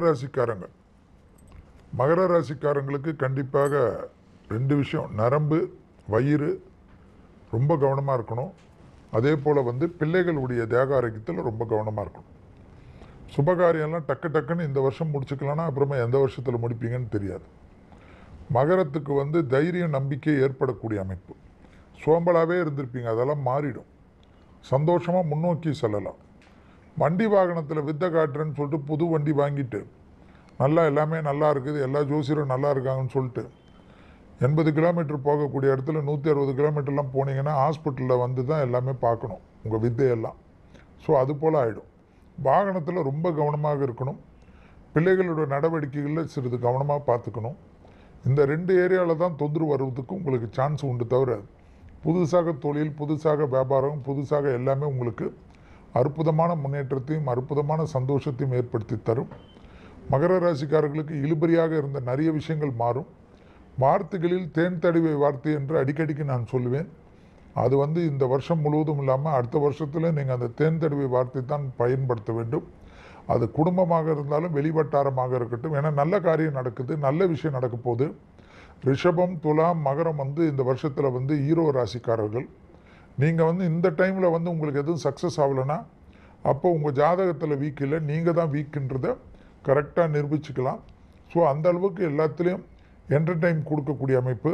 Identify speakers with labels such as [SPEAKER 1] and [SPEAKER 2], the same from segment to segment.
[SPEAKER 1] ராசிக்காரங்க மகர ராசிக்காரங்களுக்கு கண்டிப்பாக 2 விஷயம், நரம்பு வயிறு ரொம்ப கவனமாக இருக்கணும். அதே போல் பிள்ளைகளுடைய தேக ஆரோக்கியத்தில் ரொம்ப கவனமாக இருக்கணும். சுபகாரியம்லாம் டக்கு டக்குன்னு இந்த வருஷம் முடிச்சுக்கலாம்னா அப்புறமா எந்த வருஷத்தில் முடிப்பீங்கன்னு தெரியாது. மகரத்துக்கு தைரியம் நம்பிக்கை ஏற்படக்கூடிய அமைப்பு. சோம்பலாகவே இருந்திருப்பீங்க, அதெல்லாம் மாறிடும். சந்தோஷமாக முன்னோக்கி செல்லலாம். வண்டி வாகனத்தில் வித்தை காட்டுறேன்னு சொல்லிட்டு புது வண்டி வாங்கிட்டு எல்லாமே நல்லா இருக்குது, எல்லா ஜோசியரும் நல்லா இருக்காங்கன்னு சொல்லிட்டு 80 கிலோமீட்டர் போகக்கூடிய இடத்துல 160 கிலோமீட்டர்லாம் போனீங்கன்னா ஹாஸ்பிட்டலில் தான் எல்லாமே பார்க்கணும் உங்கள் வித்தையெல்லாம். ஸோ அது போல் ஆகிடும். வாகனத்தில் ரொம்ப கவனமாக இருக்கணும். பிள்ளைகளோட நடவடிக்கைகளில் சிறிது கவனமாக பார்த்துக்கணும். இந்த 2 ஏரியாவில் தான் தொந்தரவு வருவதுக்கு உங்களுக்கு சான்ஸ் உண்டு. தவிர புதுசாக தொழில், புதுசாக வியாபாரம், புதுசாக எல்லாமே உங்களுக்கு அற்புதமான முன்னேற்றத்தையும் அற்புதமான சந்தோஷத்தையும் ஏற்படுத்தி தரும். மகர ராசிக்காரர்களுக்கு இழுபறியாக இருந்த நிறைய விஷயங்கள் மாறும். வார்த்தைகளில் தேன் தடவை வார்த்தை என்று அடிக்கடிக்கு நான் சொல்லுவேன். அது இந்த வருஷம் முழுவதும் இல்லாமல் அடுத்த வருஷத்தில் நீங்கள் அந்த தேன் தடவை வார்த்தை தான் பயன்படுத்த வேண்டும். அது குடும்பமாக இருந்தாலும் வெளிவட்டாரமாக இருக்கட்டும். ஏன்னா நல்ல காரியம் நடக்குது, நல்ல விஷயம் நடக்க போகுது. ரிஷபம், துலாம், மகரம் இந்த வருஷத்தில் ஈரோ ராசிக்காரர்கள். நீங்கள் இந்த டைமில் உங்களுக்கு எதுவும் சக்ஸஸ் ஆகலைன்னா அப்போ உங்கள் ஜாதகத்தில் வீக் இல்லை, நீங்கள் தான் வீக்குன்றதை கரெக்டாக நிரூபிச்சுக்கலாம். ஸோ அந்த அளவுக்கு எல்லாத்துலேயும் என்டர்டைன் கொடுக்கக்கூடிய அமைப்பு.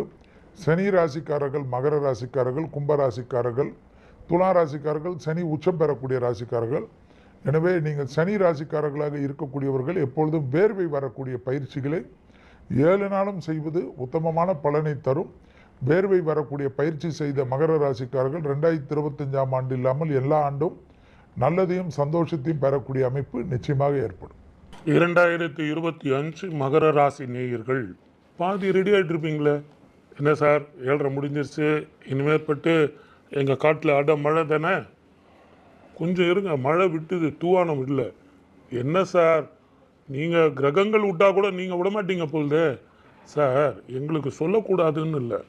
[SPEAKER 1] சனி ராசிக்காரர்கள், மகர ராசிக்காரர்கள், கும்ப ராசிக்காரர்கள், துலா ராசிக்காரர்கள் சனி உச்சம் பெறக்கூடிய ராசிக்காரர்கள். எனவே நீங்கள் சனி ராசிக்காரர்களாக இருக்கக்கூடியவர்கள் எப்பொழுதும் வேர்வை வரக்கூடிய பயிற்சிகளை 7 நாளும் செய்வது உத்தமமான பலனை தரும். வேர்வை வரக்கூடிய பயிற்சி செய்த மகர ராசிக்காரர்கள் 2025ஆம் ஆண்டு இல்லாமல் எல்லா ஆண்டும் நல்லதையும் சந்தோஷத்தையும் பெறக்கூடிய அமைப்பு நிச்சயமாக ஏற்படும்.
[SPEAKER 2] 2025 மகர ராசி நேயர்கள் பாதி ரெடி ஆகிட்டு இருப்பீங்களே. என்ன சார் 7:30 முடிஞ்சிருச்சு, இனிமேற்பட்டு எங்கள் காட்டில் மழை தானே, கொஞ்சம் இருங்க, மழை விட்டுது, தூவானம் இல்லை. என்ன சார் நீங்கள் கிரகங்கள் விட்டால் கூட நீங்கள் விட மாட்டீங்க போகுது சார். எங்களுக்கு சொல்லக்கூடாதுன்னு இல்லை.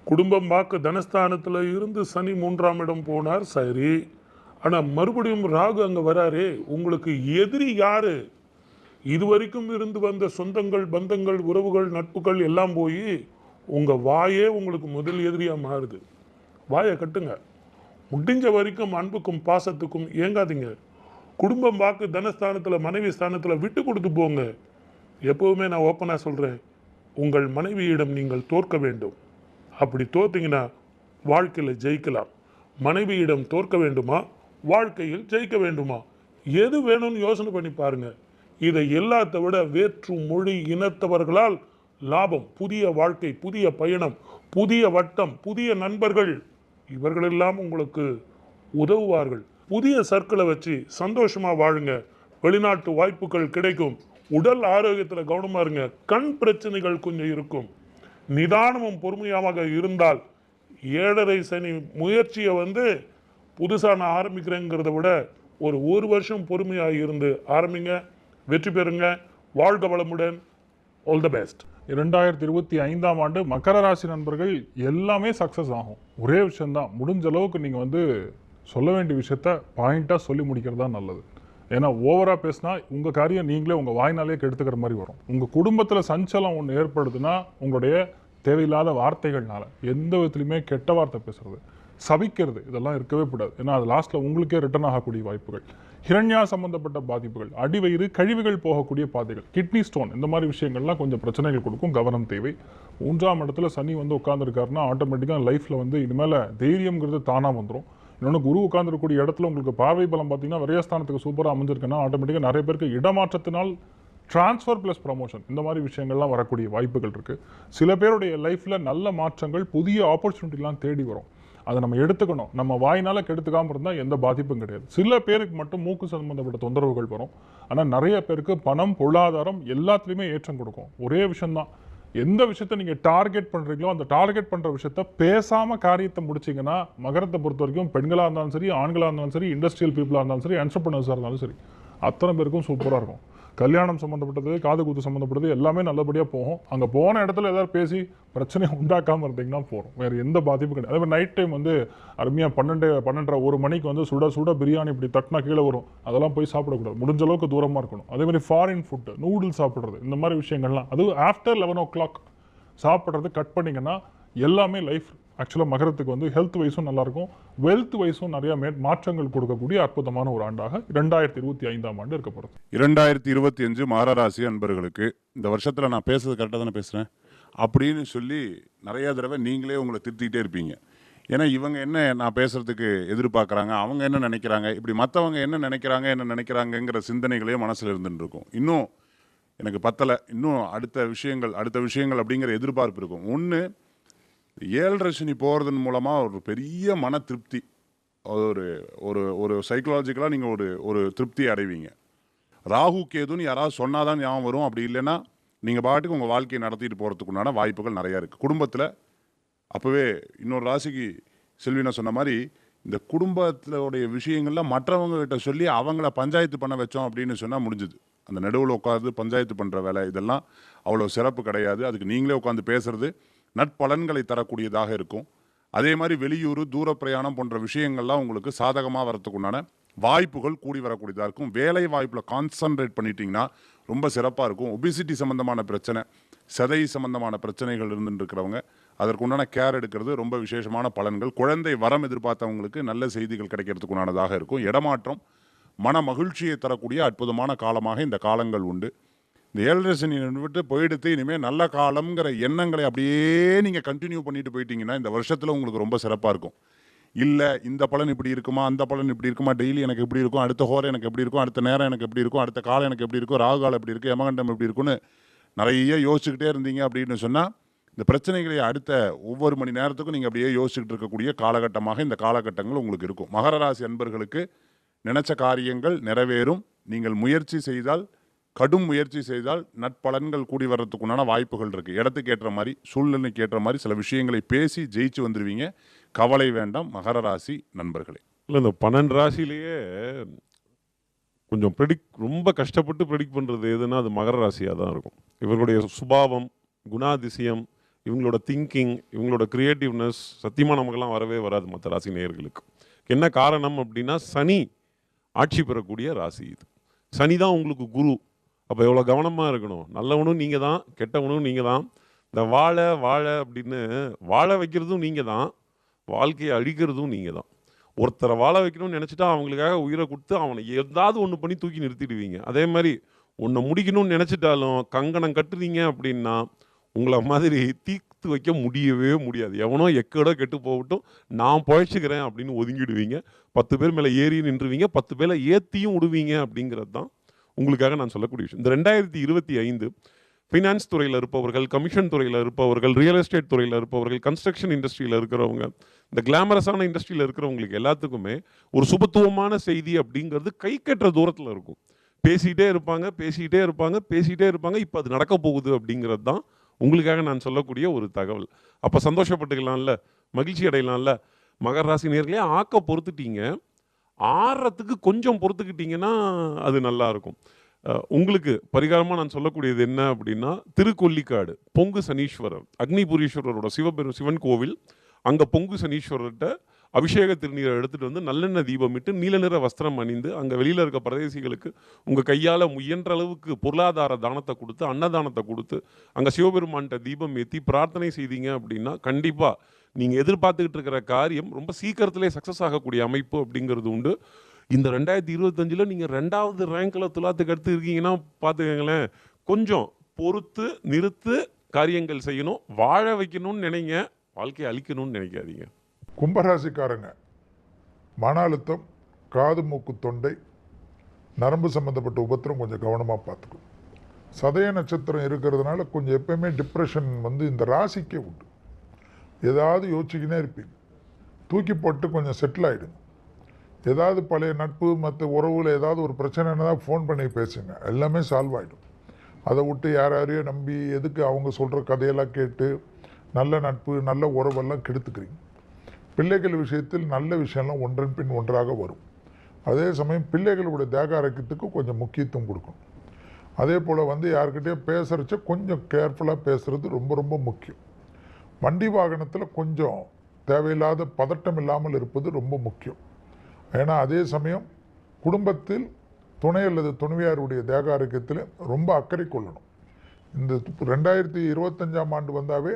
[SPEAKER 2] குடும்பம் பார்க்க தனஸ்தானத்தில் இருந்து சனி 3ஆம் இடம் போனார், சரி. ஆனால் மறுபடியும் ராகு அங்கே வராரு. உங்களுக்கு எதிரி யாரு? இதுவரைக்கும் இருந்து வந்த சொந்தங்கள், பந்தங்கள், உறவுகள், நட்புகள் எல்லாம் போய் உங்கள் வாயே உங்களுக்கு முதல் எதிரியாக மாறுது. வாயை கட்டுங்க. முடிஞ்ச வரைக்கும் அன்புக்கும் பாசத்துக்கும் ஏங்காதீங்க. குடும்பம் பார்க்க தனஸ்தானத்தில், மனைவி ஸ்தானத்தில் விட்டு கொடுத்து போங்க. எப்போவுமே நான் ஓப்பனாக சொல்கிறேன், உங்கள் மனைவியிடம் நீங்கள் தோற்க வேண்டும். அப்படி தோத்தீங்கன்னா வாழ்க்கையில் ஜெயிக்கலாம். மனைவியிடம் தோற்க வேண்டுமா, வாழ்க்கையில் ஜெயிக்க வேண்டுமா, எது வேணும்னு யோசனை பண்ணி பாருங்க. இதை எல்லாத்த விட வேற்று மொழி இனத்தவர்களால் லாபம், புதிய வாழ்க்கை, புதிய பயணம், புதிய வட்டம், புதிய நண்பர்கள், இவர்களெல்லாம் உங்களுக்கு உதவுவார்கள். புதிய சர்க்கிளை வச்சு சந்தோஷமா வாழுங்க. வெளிநாட்டு வாய்ப்புகள் கிடைக்கும். உடல் ஆரோக்கியத்தில் கவனமா இருங்க. கண் பிரச்சனைகள் கொஞ்சம் இருக்கும். நிதானமும் பொறுமையாக இருந்தால் 7.5 சனி முயற்சியை புதுசாக நான் ஆரம்பிக்கிறேங்கிறத விட ஒரு வருஷம் பொறுமையாக இருந்து ஆரம்பிங்க. வெற்றி பெறுங்க. வாழ்க வளமுடன். All the best.
[SPEAKER 3] 2025ஆம் ஆண்டு மகர ராசி நண்பர்கள் எல்லாமே சக்ஸஸ் ஆகும். ஒரே விஷயந்தான், முடிஞ்ச அளவுக்கு நீங்கள் சொல்ல வேண்டிய விஷயத்த பாயிண்ட்டாக சொல்லி முடிக்கிறது தான் நல்லது. ஏன்னா ஓவராக பேசினா உங்கள் காரியம் நீங்களே உங்கள் வாய்னாலே கெடுத்துக்கிற மாதிரி வரும். உங்கள் குடும்பத்தில் சஞ்சலம் ஒன்று ஏற்படுதுன்னா உங்களுடைய தேவையில்லாத வார்த்தைகள்னால, எந்த விதத்துலையுமே கெட்ட வார்த்தை பேசுறது, சபிக்கிறது, இதெல்லாம் இருக்கவே கூடாது. ஏன்னா அது லாஸ்ட்டில் உங்களுக்கே ரிட்டர்ன் ஆகக்கூடிய வாய்ப்புகள். ஹிரண்யா சம்பந்தப்பட்ட பாதிப்புகள், அடிவயிறு, கழிவுகள் போகக்கூடிய பாதைகள், கிட்னி ஸ்டோன், இந்த மாதிரி விஷயங்கள்லாம் கொஞ்சம் பிரச்சனைகள் கொடுக்கும். கவனம் தேவை. 3ஆம் இடத்துல சனி உட்காந்துருக்காருன்னா ஆட்டோமேட்டிக்காக லைஃப்பில் இனிமேல் தைரியங்கிறது தானாக வந்துடும். இன்னொன்று, குரு உட்காந்துருக்கக்கூடிய இடத்துல உங்களுக்கு பார்வை பலம் பார்த்தீங்கன்னா விரயஸ்தானத்துக்கு சூப்பராக அமைஞ்சிருக்குன்னா ஆட்டோமேட்டிக்காக நிறைய பேருக்கு இடமாற்றத்தினால் ட்ரான்ஸ்ஃபர் ப்ளஸ் ப்ரமோஷன், இந்த மாதிரி விஷயங்கள்லாம் வரக்கூடிய வாய்ப்புகள் இருக்குது. சில பேருடைய லைஃப்பில் நல்ல மாற்றங்கள், புதிய ஆப்பர்ச்சுனிட்டிலாம் தேடி வரும். அதை நம்ம எடுத்துக்கணும். நம்ம வாயினால் கெடுத்துக்காமல் இருந்தால் எந்த பாதிப்பும் கிடையாது. சில பேருக்கு மட்டும் மூக்கு சம்பந்தப்பட்ட தொந்தரவுகள் வரும். ஆனால் நிறைய பேருக்கு பணம், பொருளாதாரம் எல்லாத்துலேயுமே ஏற்றம் கொடுக்கும். ஒரே விஷயந்தான், எந்த விஷயத்த நீங்கள் டார்கெட் பண்ணுறீங்களோ அந்த டார்கெட் பண்ணுற விஷயத்த பேசாமல் காரியத்தை முடிச்சிங்கன்னா, மகரத்தை பொறுத்த வரைக்கும் பெண்களாக இருந்தாலும் சரி, ஆண்களாக இருந்தாலும் சரி, இண்டஸ்ட்ரியல் பீப்புளாக இருந்தாலும் சரி, என்டர்பிரனர்ஸாக இருந்தாலும் சரி, அத்தனை பேருக்கும் சூப்பராக இருக்கும். கல்யாணம் சம்மந்தப்பட்டது, காது குத்து சம்மந்தப்பட்டது எல்லாமே நல்லபடியாக போகும். அங்கே போன இடத்துல ஏதாவது பேசி பிரச்சனையை உண்டாக்காமல் இருந்தீங்கன்னா போகிறோம். வேறு எந்த பாதிப்பும் கிடையாது. அதே மாதிரி நைட் டைம் வந்து அருமையாக 12:30 1 மணிக்கு வந்து சுட சுட பிரியாணி இப்படி தட்டினா கீழே வரும், அதெல்லாம் போய் சாப்பிடக்கூடாது. முடிஞ்ச அளவுக்கு தூரமாக இருக்கணும். அதே மாதிரி ஃபாரின் ஃபுட்டு, நூடுல்ஸ் சாப்பிட்றது, இந்த மாதிரி விஷயங்கள்லாம் அதுவும் ஆஃப்டர் 11 o'clock சாப்பிட்றது கட் பண்ணிங்கன்னா எல்லாமே லைஃப் ஆக்சுவலாக மகரத்துக்கு வந்து ஹெல்த் வைஸும் நல்லாயிருக்கும், வெல்த் வைஸும் நிறையா மாற்றங்கள் கொடுக்கக்கூடிய அற்புதமான ஒரு ஆண்டாக 2025 இருக்க போகிறது.
[SPEAKER 4] 2025 மகர ராசி அன்பர்களுக்கு இந்த வருஷத்தில் நான் பேசுறது கரெக்டாக தானே பேசுகிறேன் அப்படின்னு சொல்லி நிறையா தடவை நீங்களே உங்களை திருத்திக்கிட்டே இருப்பீங்க. ஏன்னா இவங்க என்ன நான் பேசுகிறதுக்கு எதிர்பார்க்குறாங்க, அவங்க என்ன நினைக்கிறாங்க, இப்படி மற்றவங்க என்ன நினைக்கிறாங்கங்கிற சிந்தனைகளே மனசில் இருந்துட்டு இருக்கும். இன்னும் எனக்கு பத்தலை, இன்னும் அடுத்த விஷயங்கள் அப்படிங்கிற எதிர்பார்ப்பு இருக்கும். ஒன்று, 7 சனி போகிறதன் மூலமாக ஒரு பெரிய மன திருப்தி, ஒரு ஒரு ஒரு சைக்கலாஜிக்கலாக நீங்கள் ஒரு திருப்தி அடைவீங்க. ராகு கேதுன்னு யாராவது சொன்னாதான் ஞாபகம் வரும். அப்படி இல்லைன்னா நீங்கள் பாட்டுக்கு உங்கள் வாழ்க்கையை நடத்திட்டு போகிறதுக்குண்டான வாய்ப்புகள் நிறையா இருக்குது. குடும்பத்தில் அப்போவே இன்னொரு ராசிக்கு செல்வினா சொன்ன மாதிரி இந்த குடும்பத்தினுடைய விஷயங்கள்லாம் மற்றவங்ககிட்ட சொல்லி அவங்கள பஞ்சாயத்து பண்ண வச்சோம் அப்படின்னு சொன்னால் முடிஞ்சுது. அந்த நடுவில் உட்காந்து பஞ்சாயத்து பண்ணுற வேலை இதெல்லாம் அவ்வளோ சிறப்பு கிடையாது. அதுக்கு நீங்களே உட்காந்து பேசுகிறது நட்பலன்களை தரக்கூடியதாக இருக்கும். அதே மாதிரி வெளியூர், தூர பிரயாணம் போன்ற விஷயங்கள்லாம் உங்களுக்கு சாதகமாக வரத்துக்குண்டான வாய்ப்புகள் கூடி வரக்கூடியதாக இருக்கும். வேலை வாய்ப்பில் கான்சன்ட்ரேட் பண்ணிட்டீங்கன்னா ரொம்ப சிறப்பாக இருக்கும். ஒபிசிட்டி சம்மந்தமான பிரச்சனை, சதை சம்மந்தமான பிரச்சனைகள் இருந்துட்டு இருக்கிறவங்க அதற்குண்டான கேர் எடுக்கிறது ரொம்ப விசேஷமான பலன்கள். குழந்தை வரம் எதிர்பார்த்தவங்களுக்கு நல்ல செய்திகள் கிடைக்கிறதுக்குண்டானதாக இருக்கும். இடமாற்றம் மன மகிழ்ச்சியை தரக்கூடிய அற்புதமான காலமாக இந்த காலங்கள் உண்டு. இந்த 7 சனி விட்டு போயிடுத்து இனிமேல் நல்ல காலம்ங்கிற எண்ணங்களை அப்படியே நீங்கள் கண்டினியூ பண்ணிட்டு போயிட்டீங்கன்னா இந்த வருஷத்தில் உங்களுக்கு ரொம்ப சிறப்பாக இருக்கும். இல்லை இந்த பலன் இப்படி இருக்குமா, அந்த பலன் இப்படி இருக்குமா, டெய்லி எனக்கு எப்படி இருக்கும், அடுத்த ஹோரை எனக்கு எப்படி இருக்கும், அடுத்த நேரம் எனக்கு எப்படி இருக்கும், அடுத்த காலம் எனக்கு எப்படி இருக்கும், ராகு காலம் எப்படி இருக்குது, யமகண்டம் எப்படி இருக்குன்னு நிறைய யோசிச்சுக்கிட்டே இருந்தீங்க அப்படின்னு சொன்னால் இந்த பிரச்சனைகளை அடுத்த ஒவ்வொரு மணி நேரத்துக்கும் நீங்கள் அப்படியே யோசிச்சுக்கிட்டு இருக்கக்கூடிய காலகட்டமாக இந்த காலகட்டங்கள் உங்களுக்கு இருக்கும். மகர ராசி அன்பர்களுக்கு நினைச்ச காரியங்கள் நிறைவேறும். நீங்கள் கடும் முயற்சி செய்தால் நட்பலன்கள் கூடி வர்றதுக்குண்டான வாய்ப்புகள் இருக்குது. இடத்துக்கு ஏற்ற மாதிரி, சூழ்நிலைக்கு ஏற்ற மாதிரி சில விஷயங்களை பேசி ஜெயிச்சு வந்துடுவீங்க. கவலை வேண்டாம் மகர ராசி நண்பர்களே.
[SPEAKER 5] இல்லை, இந்த 12 ராசிலேயே கொஞ்சம் ரொம்ப கஷ்டப்பட்டு ப்ரெடிக்ட் பண்ணுறது எதுனா அது மகர ராசியாக தான் இருக்கும். இவர்களுடைய சுபாவம், குணாதிசயம், இவங்களோட திங்கிங், இவங்களோட க்ரியேட்டிவ்னஸ் சத்தியமாக நமக்கெல்லாம் வரவே வராது மற்ற ராசி நேயர்களுக்கு. என்ன காரணம் அப்படின்னா சனி ஆட்சி பெறக்கூடிய ராசி இது. சனி தான் உங்களுக்கு குரு. அப்போ எவ்வளோ கவனமாக இருக்கணும். நல்லவனும் நீங்கள் தான், கெட்டவனும் நீங்கள் தான். இந்த வாழை அப்படின்னு வாழ வைக்கிறதும் நீங்கள் தான், வாழ்க்கையை அழிக்கிறதும் நீங்கள் தான். ஒருத்தரை வாழ வைக்கணும்னு நினச்சிட்டா அவங்களுக்காக உயிரை கொடுத்து அவனை ஏதாவது ஒன்று பண்ணி தூக்கி நிறுத்திடுவீங்க. அதே மாதிரி ஒன்றை முடிக்கணும்னு நினச்சிட்டாலும் கங்கணம் கட்டுறீங்க அப்படின்னா உங்களை மாதிரி தீர்த்து வைக்க முடியவே முடியாது. எவனோ எக்கடோ கெட்டு போகட்டும், நான் பழச்சிக்கிறேன் அப்படின்னு ஒதுங்கிடுவீங்க. 10 பேர் மேலே ஏறி நின்றுவீங்க, 10 பேரை ஏற்றியும் விடுவீங்க. அப்படிங்கிறது தான் உங்களுக்காக நான் சொல்லக்கூடிய விஷயம். இந்த 2025 ஃபினான்ஸ் துறையில் இருப்பவர்கள், கமிஷன் துறையில் இருப்பவர்கள், ரியல் எஸ்டேட் துறையில் இருப்பவர்கள், கன்ஸ்ட்ரக்ஷன் இண்டஸ்ட்ரியில் இருக்கிறவங்க, இந்த கிளாமரஸான இண்டஸ்ட்ரியில் இருக்கிறவங்களுக்கு எல்லாத்துக்குமே ஒரு சுபத்துவமான செய்தி அப்படிங்கிறது கை கட்டுற தூரத்தில் இருக்கும். பேசிகிட்டே இருப்பாங்க. இப்போ அது நடக்க போகுது அப்படிங்கிறது தான் உங்களுக்காக நான் சொல்லக்கூடிய ஒரு தகவல். அப்போ சந்தோஷப்பட்டுக்கலாம்ல, மகிழ்ச்சி அடையலாம்ல. மகர ராசி நேர்களே ஆக்க பொறுத்துட்டீங்க, ஆறத்துக்கு கொஞ்சம் பொறுத்துக்கிட்டீங்கன்னா அது நல்லாயிருக்கும். உங்களுக்கு பரிகாரமாக நான் சொல்லக்கூடியது என்ன அப்படின்னா, திருக்கொல்லிக்காடு பொங்கு சனீஸ்வரர், அக்னிபுரீஸ்வரரோட சிவன் கோவில், அங்கே பொங்கு சனீஸ்வரர்கிட்ட அபிஷேக திருநீரை எடுத்துகிட்டு வந்து நல்லெண்ணெய் தீபமிட்டு நீல நிற வஸ்திரம் அணிந்து அங்கே வெளியில் இருக்க பிரதேசிகளுக்கு உங்கள் கையால் முயன்ற அளவுக்கு பொருளாதார தானத்தை கொடுத்து, அன்னதானத்தை கொடுத்து, அங்கே சிவபெருமான்கிட்ட தீபம் ஏற்றி பிரார்த்தனை செய்தீங்க அப்படின்னா கண்டிப்பாக நீங்கள் எதிர்பார்த்துக்கிட்டு இருக்கிற காரியம் ரொம்ப சீக்கிரத்திலே சக்ஸஸ் ஆகக்கூடிய அமைப்பு அப்படிங்கிறது உண்டு. இந்த 2025 நீங்கள் 2வது ரேங்கில் துலாத்துக்கு எடுத்து இருக்கீங்கன்னா பார்த்துக்கங்களேன். கொஞ்சம் பொறுத்து நிறுத்து காரியங்கள் செய்யணும். வாழ வைக்கணும்னு நினைங்க, வாழ்க்கையை அழிக்கணும்னு நினைக்காதீங்க.
[SPEAKER 1] கும்பராசிக்காரங்க மன அழுத்தம், காது மூக்கு தொண்டை நரம்பு சம்மந்தப்பட்ட உபத்திரம் கொஞ்சம் கவனமாக பார்த்துக்கணும். சதய நட்சத்திரம் இருக்கிறதுனால கொஞ்சம் எப்பயுமே டிப்ரெஷன் இந்த ராசிக்கே உண்டு. ஏதாவது யோசிச்சுக்கினே இருப்பீங்க. தூக்கி போட்டு கொஞ்சம் செட்டில் ஆகிடுங்க. ஏதாவது பழைய நட்பு மற்ற உறவுல ஏதாவது ஒரு பிரச்சனைன்னா தான் ஃபோன் பண்ணி பேசுங்க, எல்லாமே சால்வ் ஆகிடும். அதை விட்டு யாரையும் நம்பி எதுக்கு அவங்க சொல்கிற கதையெல்லாம் கேட்டு நல்ல நட்பு நல்ல உறவெல்லாம் கெடுத்துக்கிறீங்க. பிள்ளைகள் விஷயத்தில் நல்ல விஷயம்லாம் ஒன்றன் பின் ஒன்றாக வரும். அதே சமயம் பிள்ளைகளுடைய தேக ஆரோக்கியத்துக்கு கொஞ்சம் முக்கியத்துவம் கொடுக்கணும். அதே போல் வந்து யார்கிட்டயே பேசுகிறச்ச கொஞ்சம் கேர்ஃபுல்லாக பேசுகிறது ரொம்ப ரொம்ப முக்கியம். வண்டி வாகனத்தில் கொஞ்சம் தேவையில்லாத பதட்டம் இல்லாமல் இருப்பது ரொம்ப முக்கியம். ஏன்னா அதே சமயம் குடும்பத்தில் துணை அல்லது துணைவியாருடைய தேக ஆரோக்கியத்தில் ரொம்ப அக்கறை கொள்ளணும். இந்த 2025ஆம் ஆண்டு வந்தாவே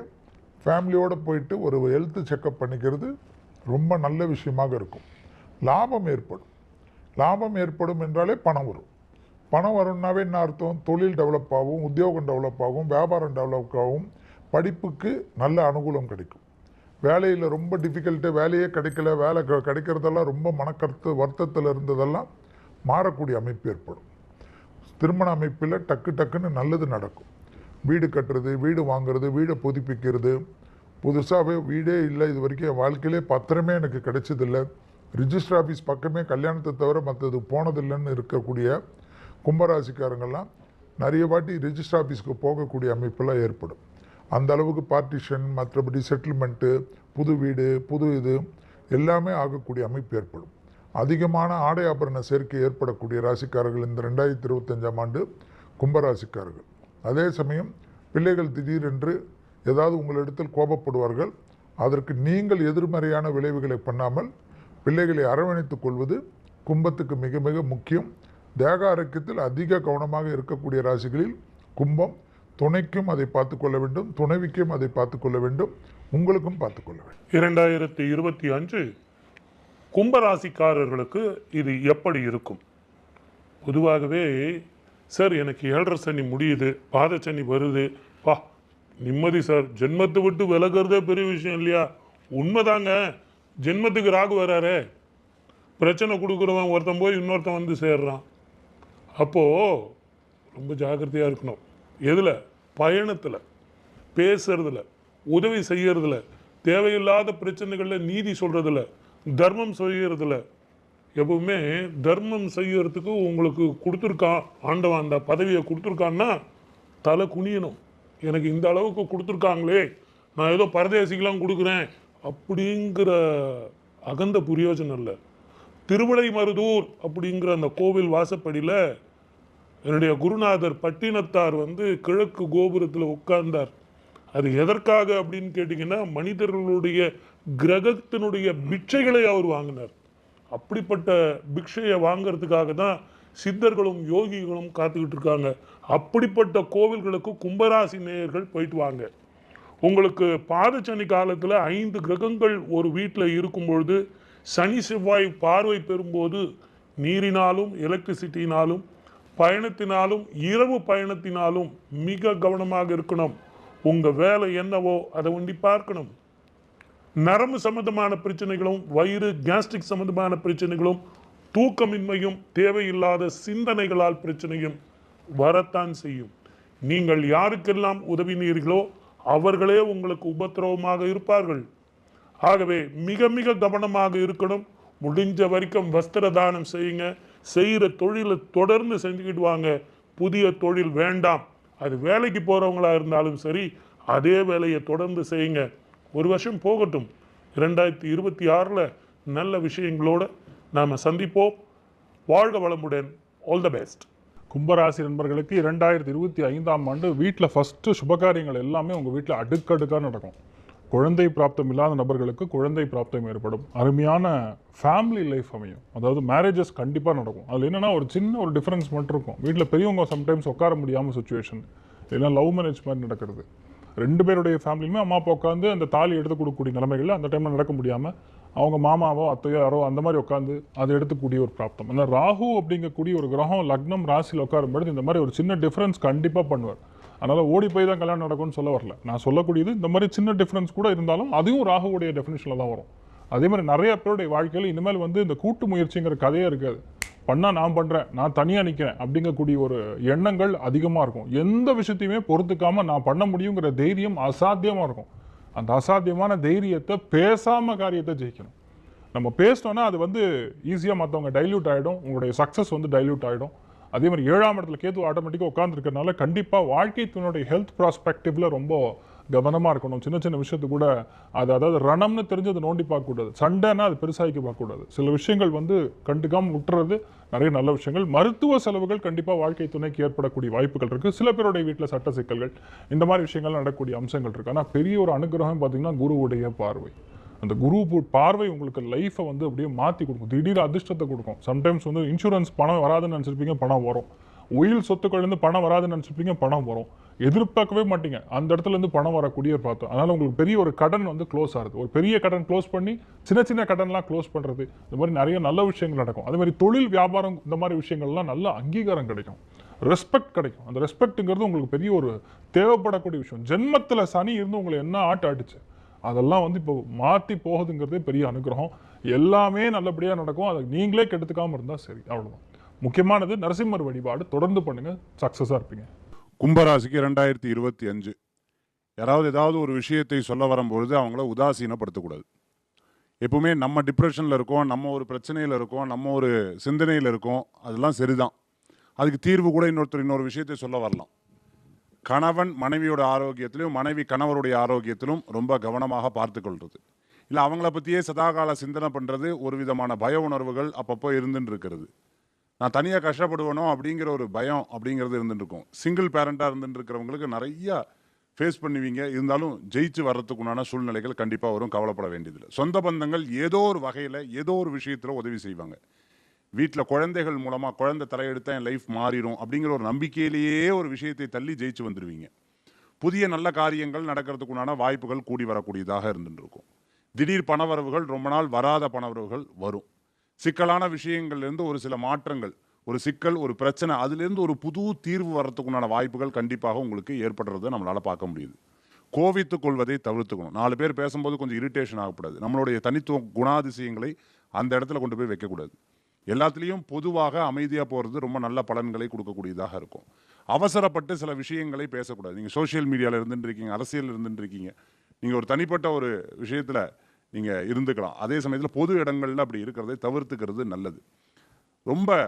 [SPEAKER 1] ஃபேமிலியோடு போயிட்டு ஒரு ஹெல்த் செக்கப் பண்ணிக்கிறது ரொம்ப நல்ல விஷயமாக இருக்கும். லாபம் ஏற்படும். லாபம் ஏற்படும் என்றாலே பணம் வரும். பணம் வரும்னாவே என்ன அர்த்தம்? தொழில் டெவலப் ஆகும், உத்தியோகம் டெவலப் ஆகும், வியாபாரம் டெவலப் ஆகும், படிப்புக்கு நல்ல அனுகூலம் கிடைக்கும். வேலையில் ரொம்ப டிஃபிகல்ட்டு, வேலையே கிடைக்கல, வேலை கிடைக்கிறதெல்லாம் ரொம்ப வருத்தத்தில் இருந்ததெல்லாம் மாறக்கூடிய அமைப்பு ஏற்படும். திருமண அமைப்பில் டக்குன்னு நல்லது நடக்கும். வீடு கட்டுறது, வீடு வாங்குறது, வீடை புதுப்பிக்கிறது, புதுசாகவே வீடே இல்லை, இது வரைக்கும் என் வாழ்க்கையிலே பத்திரமே எனக்கு கிடைச்சதில்லை, ரிஜிஸ்டர் ஆஃபீஸ் பக்கமே கல்யாணத்தை தவிர மற்றது போனதில்லைன்னு இருக்கக்கூடிய கும்பராசிக்காரங்கள்லாம் நிறைய வாட்டி ரிஜிஸ்டர் ஆஃபீஸ்க்கு போகக்கூடிய அமைப்பெல்லாம் ஏற்படும். அந்த அளவுக்கு பார்ட்டிஷன், மற்றபடி செட்டில்மெண்ட்டு, புது வீடு, புது இது எல்லாமே ஆகக்கூடிய அமைப்பு ஏற்படும். அதிகமான ஆடை ஆபரண சேர்க்கை ஏற்படக்கூடிய ராசிக்காரர்கள் இந்த 2025ஆம் ஆண்டு கும்பராசிக்காரர்கள். அதே சமயம் பிள்ளைகள் திடீரென்று ஏதாவது உங்களிடத்தில் கோபப்படுவார்கள். அதற்கு நீங்கள் எதிர்மறையான விளைவுகளை பண்ணாமல் பிள்ளைகளை அரவணைத்துக் கொள்வது கும்பத்துக்கு மிக மிக முக்கியம். தேக ஆரோக்கியத்தில் அதிக கவனமாக இருக்கக்கூடிய ராசிகளில் கும்பம். துணைக்கும் அதை பார்த்து கொள்ள வேண்டும், துணைவிக்கும் அதை பார்த்து கொள்ள வேண்டும், உங்களுக்கும் பார்த்து கொள்ள வேண்டும்.
[SPEAKER 2] 2025 கும்பராசிக்காரர்களுக்கு இது எப்படி இருக்கும்? பொதுவாகவே சார் எனக்கு 7.5 சனி முடியுது, பாத சனி வருது, பா நிம்மதி சார், ஜென்மத்தை விட்டு விலகிறதே பெரிய விஷயம் இல்லையா? உண்மைதாங்க. ஜென்மத்துக்கு ராகு வராரே, பிரச்சனை கொடுக்குறவன் ஒருத்தன் போய் இன்னொருத்தன் வந்து சேர்றான். அப்போது ரொம்ப ஜாக்கிரதையாக இருக்கணும். எதில்? பயணத்தில், பேசுறதுல, உதவி செய்யறதுல, தேவையில்லாத பிரச்சனைகளில் நீதி சொல்கிறதில்ல, தர்மம் செய்யறதில்ல. எப்பவுமே தர்மம் செய்யறதுக்கு உங்களுக்கு கொடுத்துருக்கான் ஆண்டவன், அந்த பதவியை கொடுத்துருக்கான்னா தலை குனியணும். எனக்கு இந்த அளவுக்கு கொடுத்துருக்காங்களே, நான் ஏதோ பரதேசிக்கெலாம் கொடுக்குறேன் அப்படிங்கிற அகந்த பிரயோஜனம் இல்லை. திருவிடை மருதூர் அப்படிங்கிற அந்த கோவில் வாசப்படியில் என்னுடைய குருநாதர் பட்டினத்தார் வந்து கிழக்கு கோபுரத்தில் உட்கார்ந்தார். அது எதற்காக அப்படின்னு கேட்டிங்கன்னா, மனிதர்களுடைய கிரகத்தினுடைய பிட்சைகளை அவர் வாங்கினார். அப்படிப்பட்ட பிக்ஷையை வாங்கிறதுக்காக தான் சித்தர்களும் யோகிகளும் காத்துக்கிட்டு இருக்காங்க. அப்படிப்பட்ட கோவில்களுக்கு கும்பராசி நேயர்கள் போயிட்டு வாங்க. உங்களுக்கு பாதச்சனி காலத்தில் 5 கிரகங்கள் ஒரு வீட்டில் இருக்கும்பொழுது, சனி செவ்வாய் பார்வை பெறும்போது நீரினாலும் எலக்ட்ரிசிட்டினாலும் பயணத்தினாலும் இரவு பயணத்தினாலும் மிக கவனமாக இருக்கணும். உங்கள் வேலை என்னவோ அதை ஒண்டி பார்க்கணும். நரம்பு சம்பந்தமான பிரச்சனைகளும், வயிறு கேஸ்ட்ரிக் சம்பந்தமான பிரச்சனைகளும், தூக்கமின்மையும், தேவையில்லாத சிந்தனைகளால் பிரச்சனையும் வரத்தான் செய்யும். நீங்கள் யாருக்கெல்லாம் உதவினீர்களோ அவர்களே உங்களுக்கு உபத்திரவமாக இருப்பார்கள். ஆகவே மிக மிக கவனமாக இருக்கணும். முடிஞ்ச வரைக்கும் வஸ்திர தானம் செய்யுங்க. செய்கிற தொழிலை தொடர்ந்து செஞ்சுக்கிட்டு வாங்க. புதிய தொழில் வேண்டாம். அது வேலைக்கு போகிறவங்களா இருந்தாலும் சரி, அதே வேலையை தொடர்ந்து செய்யுங்க. ஒரு வருஷம் போகட்டும். 2026 நல்ல விஷயங்களோடு நாம் சந்திப்போம். வாழ்க வளமுடன். All the best.
[SPEAKER 3] கும்பராசி நண்பர்களுக்கு 2025ஆம் ஆண்டு வீட்டில் ஃபஸ்ட்டு சுபகாரியங்கள் எல்லாமே உங்கள் வீட்டில் அடுக்கடுக்காக நடக்கும். குழந்தை பிராப்தம் இல்லாத நபர்களுக்கு குழந்தை பிராப்தம் ஏற்படும். அருமையான ஃபேமிலி லைஃப் அமையும். அதாவது மேரேஜஸ் கண்டிப்பாக நடக்கும். அதில் என்னென்னா ஒரு சின்ன ஒரு டிஃப்ரென்ஸ் மட்டும் இருக்கும். வீட்டில் பெரியவங்க சம்டைம்ஸ் உட்கார முடியாமல் சுச்சுவேஷன், இல்லைன்னா லவ் மேரேஜ் மாதிரி நடக்கிறது. 2 பேருடைய ஃபேமிலியுமே அம்மா அப்பா உட்காந்து அந்த தாலி எடுத்து கொடுக்கக்கூடிய நிலைமைகளில் அந்த டைமில் நடக்க முடியாமல் அவங்க மாமாவோ அத்தையோ யாரோ அந்த மாதிரி உட்காந்து அதை எடுத்துக்கூடிய ஒரு பிராப்தம். அந்த ராகு அப்படிங்கக்கூடிய ஒரு கிரகம் லக்னம் ராசியில் உட்காரும்பொழுது இந்த மாதிரி ஒரு சின்ன டிஃப்ரென்ஸ் கண்டிப்பாக பண்ணுவார். அதனால் ஓடி போய் தான் கல்யாணம் நடக்கும்னு சொல்ல வரல. நான் சொல்லக்கூடியது இந்த மாதிரி சின்ன டிஃப்ரென்ஸ் கூட இருந்தாலும் அதுவும் ராகுவுடைய டெஃபினிஷனில் தான் வரும். அதே மாதிரி நிறைய பேருடைய வாழ்க்கையில் இனிமேல் வந்து இந்த கூட்டு முயற்சிங்கிற கதையே இருக்காது. பண்ணால் நான் பண்ணுறேன், நான் தனியாக நிற்கிறேன் அப்படிங்கக்கூடிய ஒரு எண்ணங்கள் அதிகமாக இருக்கும். எந்த விஷயத்தையுமே பொறுத்துக்காமல் நான் பண்ண முடியுங்கிற தைரியம் அசாத்தியமாக இருக்கும். அந்த அசாத்தியமான தைரியத்தை பேசாமல் காரியத்தை ஜெயிக்கணும். நம்ம பேசினோன்னா அது வந்து ஈஸியாக மற்றவங்க டைல்யூட் ஆகிடும். உங்களுடைய சக்ஸஸ் வந்து டைல்யூட் ஆகிடும். அதே மாதிரி 7ஆம் இடத்துல கேது ஆட்டோமேட்டிக்காக உட்காந்துருக்கிறதுனால கண்டிப்பாக வாழ்க்கை துணையுடைய ஹெல்த் ப்ராஸ்பெக்டிவில் ரொம்ப கவனமாக இருக்கணும். சின்ன சின்ன விஷயத்து கூட அதாவது ரணம்னு தெரிஞ்சு அதை நோண்டி பார்க்கக்கூடாது. சண்டைன்னா அது பெருசாக்கி பார்க்கக்கூடாது. சில விஷயங்கள் வந்து கண்டுக்காமல் விட்டுறது நிறைய நல்ல விஷயங்கள். மருத்துவ செலவுகள் கண்டிப்பாக வாழ்க்கை துணைக்கு ஏற்படக்கூடிய வாய்ப்புகள் இருக்குது. சில பேருடைய வீட்டில் சட்ட சிக்கல்கள் இந்த மாதிரி விஷயங்கள் நடக்கக்கூடிய அம்சங்கள் இருக்குது. ஆனால் பெரிய ஒரு அனுகிரகம் பார்த்தீங்கன்னா குருவுடைய பார்வை. அந்த குரு பார்வை உங்களுக்கு லைஃப்பை வந்து அப்படியே மாற்றி கொடுக்கும். திடீர் அதிர்ஷ்டத்தை கொடுக்கும். சம்டைம்ஸ் வந்து இன்சூரன்ஸ் பணம் வராதுன்னு நினச்சிருப்பீங்க, பணம் வரும். உயில் சொத்துக்கள்லேருந்து பணம் வராதுன்னு நினச்சிருப்பீங்க, பணம் வரும். எதிர்பார்க்கவே மாட்டீங்க, அந்த இடத்துல இருந்து பணம் வரக்கூடிய பார்த்தோம். அதனால உங்களுக்கு பெரிய ஒரு கடன் வந்து க்ளோஸ் ஆகுது. ஒரு பெரிய கடன் க்ளோஸ் பண்ணி சின்ன சின்ன கடன்லாம் க்ளோஸ் பண்ணுறது, இந்த மாதிரி நிறைய நல்ல விஷயங்கள் நடக்கும். அதே மாதிரி தொழில் வியாபாரம் இந்த மாதிரி விஷயங்கள்லாம் நல்ல அங்கீகாரம் கிடைக்கும், ரெஸ்பெக்ட் கிடைக்கும். அந்த ரெஸ்பெக்ட்டுங்கிறது உங்களுக்கு பெரிய ஒரு தேவைப்படக்கூடிய விஷயம். ஜென்மத்தில் சனி இருந்து உங்களை என்ன ஆட்டுச்சு அதெல்லாம் வந்து இப்போ மாற்றி போகுதுங்கிறதே பெரிய அனுகிரகம். எல்லாமே நல்லபடியாக நடக்கும். அதை நீங்களே கெடுத்துக்காமல் இருந்தால் சரி, அவ்வளோதான். முக்கியமானது நரசிம்மர் வழிபாடு தொடர்ந்து பண்ணுங்க, சக்ஸஸாக இருப்பீங்க.
[SPEAKER 4] கும்பராசிக்கு 2025 யாராவது ஏதாவது ஒரு விஷயத்தை சொல்ல வரும்பொழுது அவங்கள உதாசீனப்படுத்தக்கூடாது. எப்பவுமே நம்ம டிப்ரெஷனில் இருக்கோம், நம்ம ஒரு பிரச்சனையில் இருக்கோம், நம்ம ஒரு சிந்தனையில் இருக்கோம், அதெல்லாம் சரிதான். அதுக்கு தீர்வு கூட இன்னொரு விஷயத்தை சொல்ல வரலாம். கணவன் மனைவியோட ஆரோக்கியத்திலும் மனைவி கணவருடைய ஆரோக்கியத்திலும் ரொம்ப கவனமாக பார்த்து கொள்வது. இல்லை அவங்கள பற்றியே சதாகால சிந்தனை பண்ணுறது, ஒரு விதமான பய உணர்வுகள் அப்பப்போ இருந்துட்டு இருக்கிறது. நான் தனியாக கஷ்டப்படுவேனோ அப்படிங்கிற ஒரு பயம் அப்படிங்கிறது இருந்துட்டு இருக்கும். சிங்கிள் பேரண்டாக இருந்துட்டு இருக்கிறவங்களுக்கு நிறையா ஃபேஸ் பண்ணுவீங்க. இருந்தாலும் ஜெயிச்சு வர்றதுக்குண்டான சூழ்நிலைகள் கண்டிப்பாக வரும், கவலைப்பட வேண்டியதில்லை. சொந்த பந்தங்கள் ஏதோ ஒரு வகையில் ஏதோ ஒரு விஷயத்தில் உதவி செய்வாங்க. வீட்டில் குழந்தைகள் மூலமாக குழந்தை தலையெடுத்தால் என் லைஃப் மாறிடும் அப்படிங்கிற ஒரு நம்பிக்கையிலேயே ஒரு விஷயத்தை தள்ளி ஜெயிச்சு வந்துடுவீங்க. புதிய நல்ல காரியங்கள் நடக்கிறதுக்குண்டான வாய்ப்புகள் கூடி வரக்கூடியதாக இருந்துட்டு இருக்கும். திடீர் பணவரவுகள், ரொம்ப நாள் வராத பணவரவுகள் வரும். சிக்கலான விஷயங்கள்லேருந்து ஒரு சில மாற்றங்கள், ஒரு சிக்கல், ஒரு பிரச்சனை, அதுலேருந்து ஒரு புது தீர்வு வர்றதுக்குண்டான வாய்ப்புகள் கண்டிப்பாக உங்களுக்கு ஏற்படுறதை நம்மளால் பார்க்க முடியுது. கோவித்து கொள்வதை தவிர்த்துக்கணும். 4 பேர் பேசும்போது கொஞ்சம் இரிட்டேஷன் ஆகக்கூடாது. நம்மளுடைய தனித்துவ குணாதிசயங்களை அந்த இடத்துல கொண்டு போய் வைக்கக்கூடாது. எல்லாத்துலேயும் பொதுவாக அமைதியாக போகிறது ரொம்ப நல்ல பலன்களை கொடுக்கக்கூடியதாக இருக்கும். அவசரப்பட்டு சில விஷயங்களை பேசக்கூடாது. நீங்கள் சோஷியல் மீடியாவில் இருந்துட்டு இருக்கீங்க, அரசியல் இருந்துட்டு இருக்கீங்க, நீங்கள் ஒரு தனிப்பட்ட ஒரு விஷயத்தில் நீங்கள் இருந்துக்கலாம். அதே சமயத்தில் பொது இடங்களில் அப்படி இருக்கிறதை தவிர்த்துக்கிறது நல்லது. ரொம்ப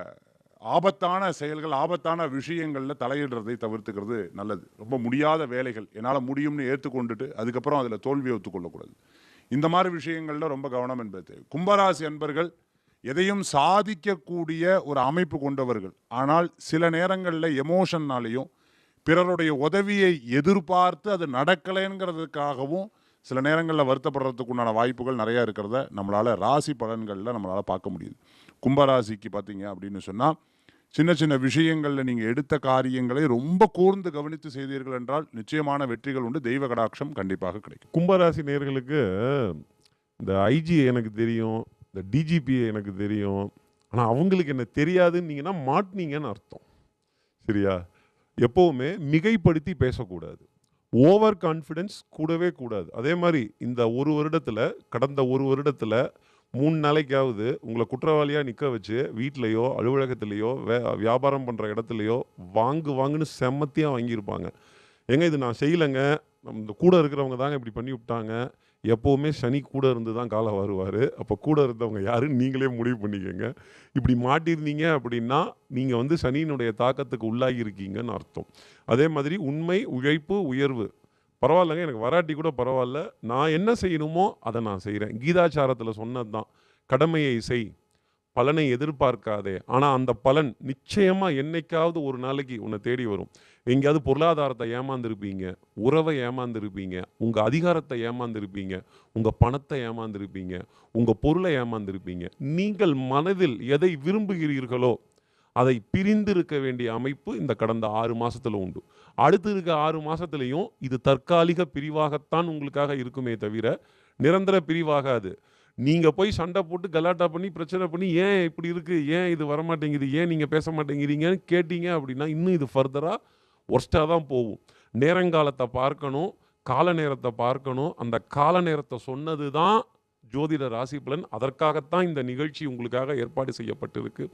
[SPEAKER 4] ஆபத்தான செயல்கள், ஆபத்தான விஷயங்களில் தலையிடுறதை தவிர்த்துக்கிறது நல்லது. ரொம்ப முடியாத வேலைகள் என்னால் முடியும்னு ஏற்றுக்கொண்டுட்டு அதுக்கப்புறம் அதில் தோல்வியை ஒத்துக்கொள்ளக்கூடாது. இந்த மாதிரி விஷயங்களில் ரொம்ப கவனம் என்பது. கும்பராசி அன்பர்கள் எதையும் சாதிக்கக்கூடிய ஒரு அமைப்பு கொண்டவர்கள். ஆனால் சில நேரங்களில் எமோஷன்னாலேயும் பிறருடைய உதவியை எதிர்பார்த்து அது நடக்கலைங்கிறதுக்காகவும் சில நேரங்களில் வருத்தப்படுறதுக்குண்டான வாய்ப்புகள் நிறையா இருக்கிறத நம்மளால் ராசி பலன்களில் நம்மளால் பார்க்க முடியுது. கும்பராசிக்கு பார்த்தீங்க அப்படின்னு சொன்னால், சின்ன சின்ன விஷயங்களில் நீங்கள் எடுத்த காரியங்களை ரொம்ப கூர்ந்து கவனித்து செய்தீர்கள் என்றால் நிச்சயமான வெற்றிகள் உண்டு. தெய்வ கடாட்சம் கண்டிப்பாக கிடைக்கும்.
[SPEAKER 5] கும்பராசி நேயர்களுக்கு இந்த ஐஜி எனக்கு தெரியும், இந்த டிஜிபி எனக்கு தெரியும், ஆனால் அவங்களுக்கு என்ன தெரியாதுன்னீங்கன்னா மாட்டினீங்கன்னு அர்த்தம். சரியா? எப்போவுமே மிகைப்படுத்தி பேசக்கூடாது. ஓவர் கான்ஃபிடென்ஸ் கூடவே கூடாது. அதே மாதிரி இந்த கடந்த ஒரு வருடத்தில் 3 நாளைக்காவது உங்களை குற்றவாளியாக நிற்க வச்சு வீட்லேயோ அலுவலகத்திலேயோ வியாபாரம் பண்ணுற இடத்துலையோ வாங்குன்னு செம்மத்தியாக வாங்கியிருப்பாங்க. இது நான் செய்யலைங்க, இந்த கூட இருக்கிறவங்க தாங்க இப்படி பண்ணி விட்டாங்க. எப்போவுமே சனி கூட இருந்து தான் காலம் வருவார். அப்போ கூட இருந்தவங்க யாருன்னு நீங்களே முடிவு பண்ணிக்கோங்க. இப்படி மாட்டிருந்தீங்க அப்படின்னா நீங்கள் சனியினுடைய தாக்கத்துக்கு உள்ளாகி இருக்கீங்கன்னு அர்த்தம். அதே மாதிரி உண்மை, உழைப்பு, உயர்வு பரவாயில்லைங்க, எனக்கு வராட்டி கூட பரவாயில்ல, நான் என்ன செய்யணுமோ அதை நான் செய்கிறேன். கீதாச்சாரத்தில் சொன்னது தான், கடமையை செய், பலனை எதிர்பார்க்காதே. ஆனால் அந்த பலன் நிச்சயமாக என்னைக்காவது ஒரு நாளைக்கு உன்னை தேடி வரும். எங்கேயாவது பொருளாதாரத்தை ஏமாந்துருப்பீங்க, உறவை ஏமாந்துருப்பீங்க, உங்கள் அதிகாரத்தை ஏமாந்துருப்பீங்க, உங்கள் பணத்தை ஏமாந்துருப்பீங்க, உங்கள் பொருளை ஏமாந்துருப்பீங்க. நீங்கள் மனதில் எதை விரும்புகிறீர்களோ அதை பிரிந்திருக்க வேண்டிய அமைப்பு இந்த கடந்த 6 மாதத்தில் உண்டு. அடுத்து இருக்க 6 மாதத்துலேயும் இது தற்காலிக பிரிவாகத்தான் உங்களுக்காக இருக்குமே தவிர நிரந்தர பிரிவாகாது. நீங்கள் போய் சண்டை போட்டு கலாட்டா பண்ணி பிரச்சனை பண்ணி ஏன் இப்படி இருக்குது, ஏன் இது வரமாட்டேங்குது, ஏன் நீங்கள் பேச மாட்டேங்கிறீங்கன்னு கேட்டீங்க அப்படின்னா இன்னும் இது ஃபர்தராக ஒர்ஸ்ட்டாக தான் போகும். நேரங்காலத்தை பார்க்கணும், கால நேரத்தை பார்க்கணும். அந்த கால நேரத்தை சொன்னது தான் ஜோதிட ராசி பலன். அதற்காகத்தான் இந்த நிகழ்ச்சி உங்களுக்காக ஏற்பாடு செய்யப்பட்டிருக்கு.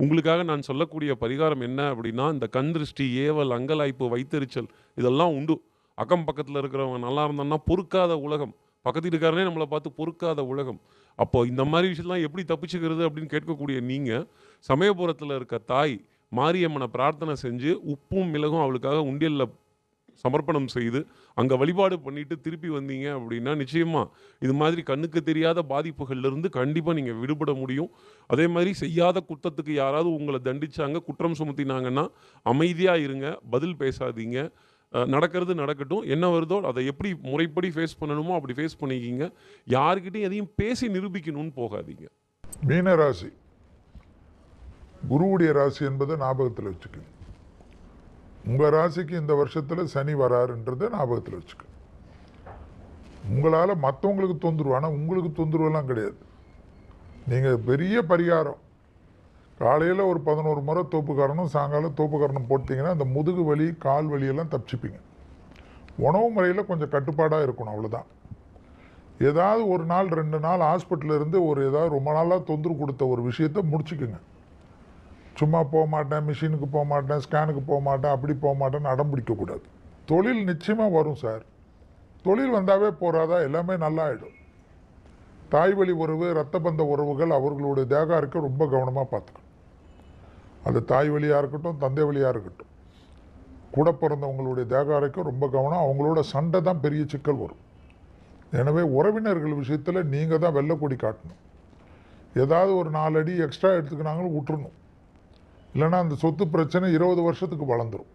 [SPEAKER 5] உங்களுக்காக நான் சொல்லக்கூடிய பரிகாரம் என்ன அப்படின்னா, இந்த கண் திருஷ்டி, ஏவல், அங்கலாய்ப்பு, வைத்தறிச்சல் இதெல்லாம் உண்டு. அக்கம் பக்கத்தில் இருக்கிறவங்க நல்லா இருந்தோம்னா பொறுக்காத உலகம், பக்கத்து இருக்காரனே நம்மளை பார்த்து பொறுக்காத உலகம். அப்போ இந்த மாதிரி விஷயம்லாம் எப்படி தப்பிச்சுக்கிறது அப்படின்னு கேட்கக்கூடிய நீங்கள், சமயபுரத்தில் இருக்க தாய் மாரியம்மனை பிரார்த்தனை செஞ்சு உப்பும் மிளகும் அவளுக்காக உண்டியலில் சமர்ப்பணம் செய்து அங்கே வழிபாடு பண்ணிட்டு திருப்பி வந்தீங்க அப்படின்னா நிச்சயமா இது மாதிரி கண்ணுக்கு தெரியாத பாதிப்புகள்ல இருந்து கண்டிப்பாக நீங்கள் விடுபட முடியும். அதே மாதிரி செய்யாத குற்றத்துக்கு யாராவது உங்களை தண்டிச்சாங்க, குற்றம் சுமத்தினாங்கன்னா அமைதியாக இருங்க, பதில் பேசாதீங்க. நடக்கிறது நடக்கட்டும், என்ன வருதோ அதை எப்படி முறைப்படி ஃபேஸ் பண்ணணுமோ அப்படி ஃபேஸ் பண்ணிக்கிங்க. யாருக்கிட்டையும் எதையும் பேசி நிரூபிக்கணும்னு போகாதீங்க.
[SPEAKER 1] மீன ராசி குருவுடைய ராசி என்பதை ஞாபகத்தில் வச்சுக்கோங்க. உங்கள் ராசிக்கு இந்த வருஷத்தில் சனி வராருன்றதை ஞாபகத்தில் வச்சுக்க. உங்களால் மற்றவங்களுக்கு தொந்தரவு, ஆனால் உங்களுக்கு தொந்தரவெல்லாம் கிடையாது. நீங்கள் பெரிய பரிகாரம் காலையில் ஒரு 11 முறை தோப்புக்காரனும் சாயங்காலம் தோப்புக்காரனும் போட்டிங்கன்னா அந்த முதுகு வலி கால் வலியெல்லாம் தப்பிச்சுப்பீங்க. உணவு முறையில் கொஞ்சம் கட்டுப்பாடாக இருக்கணும், அவ்வளோதான். ஏதாவது ஒரு நாள் 2 நாள் ஹாஸ்பிட்டலில் இருந்து ஏதாவது ரொம்ப நாளாக தொந்தரவு கொடுத்த ஒரு விஷயத்தை முடிச்சுக்குங்க. சும்மா போக மாட்டேன், மிஷினுக்கு போக மாட்டேன், ஸ்கேனுக்கு போக மாட்டேன், அப்படி போக மாட்டேன்னு அடம் பிடிக்கக்கூடாது. தொழில் நிச்சயமாக வரும் சார். தொழில் வந்தாவே போகாதா, எல்லாமே நல்லா ஆகிடும். தாய் வழி உறவு, இரத்த பந்த உறவுகள் அவர்களுடைய தேக இருக்க ரொம்ப கவனமாக பார்த்துக்கணும். அது தாய் வழியாக இருக்கட்டும், தந்தை வழியாக இருக்கட்டும், கூட பிறந்தவங்களுடைய தேக அறைக்கும் ரொம்ப கவனம். அவங்களோட சண்டை தான் பெரிய சிக்கல் வரும். எனவே உறவினர்கள் விஷயத்தில் நீங்கள் தான் வெள்ளைக்கொடி காட்டணும். ஏதாவது ஒரு 4 அடி எக்ஸ்ட்ரா எடுத்துக்கினாங்களும் விட்டுறணும். இல்லைன்னா அந்த சொத்து பிரச்சனை 20 வருஷத்துக்கு வளர்ந்துடும்.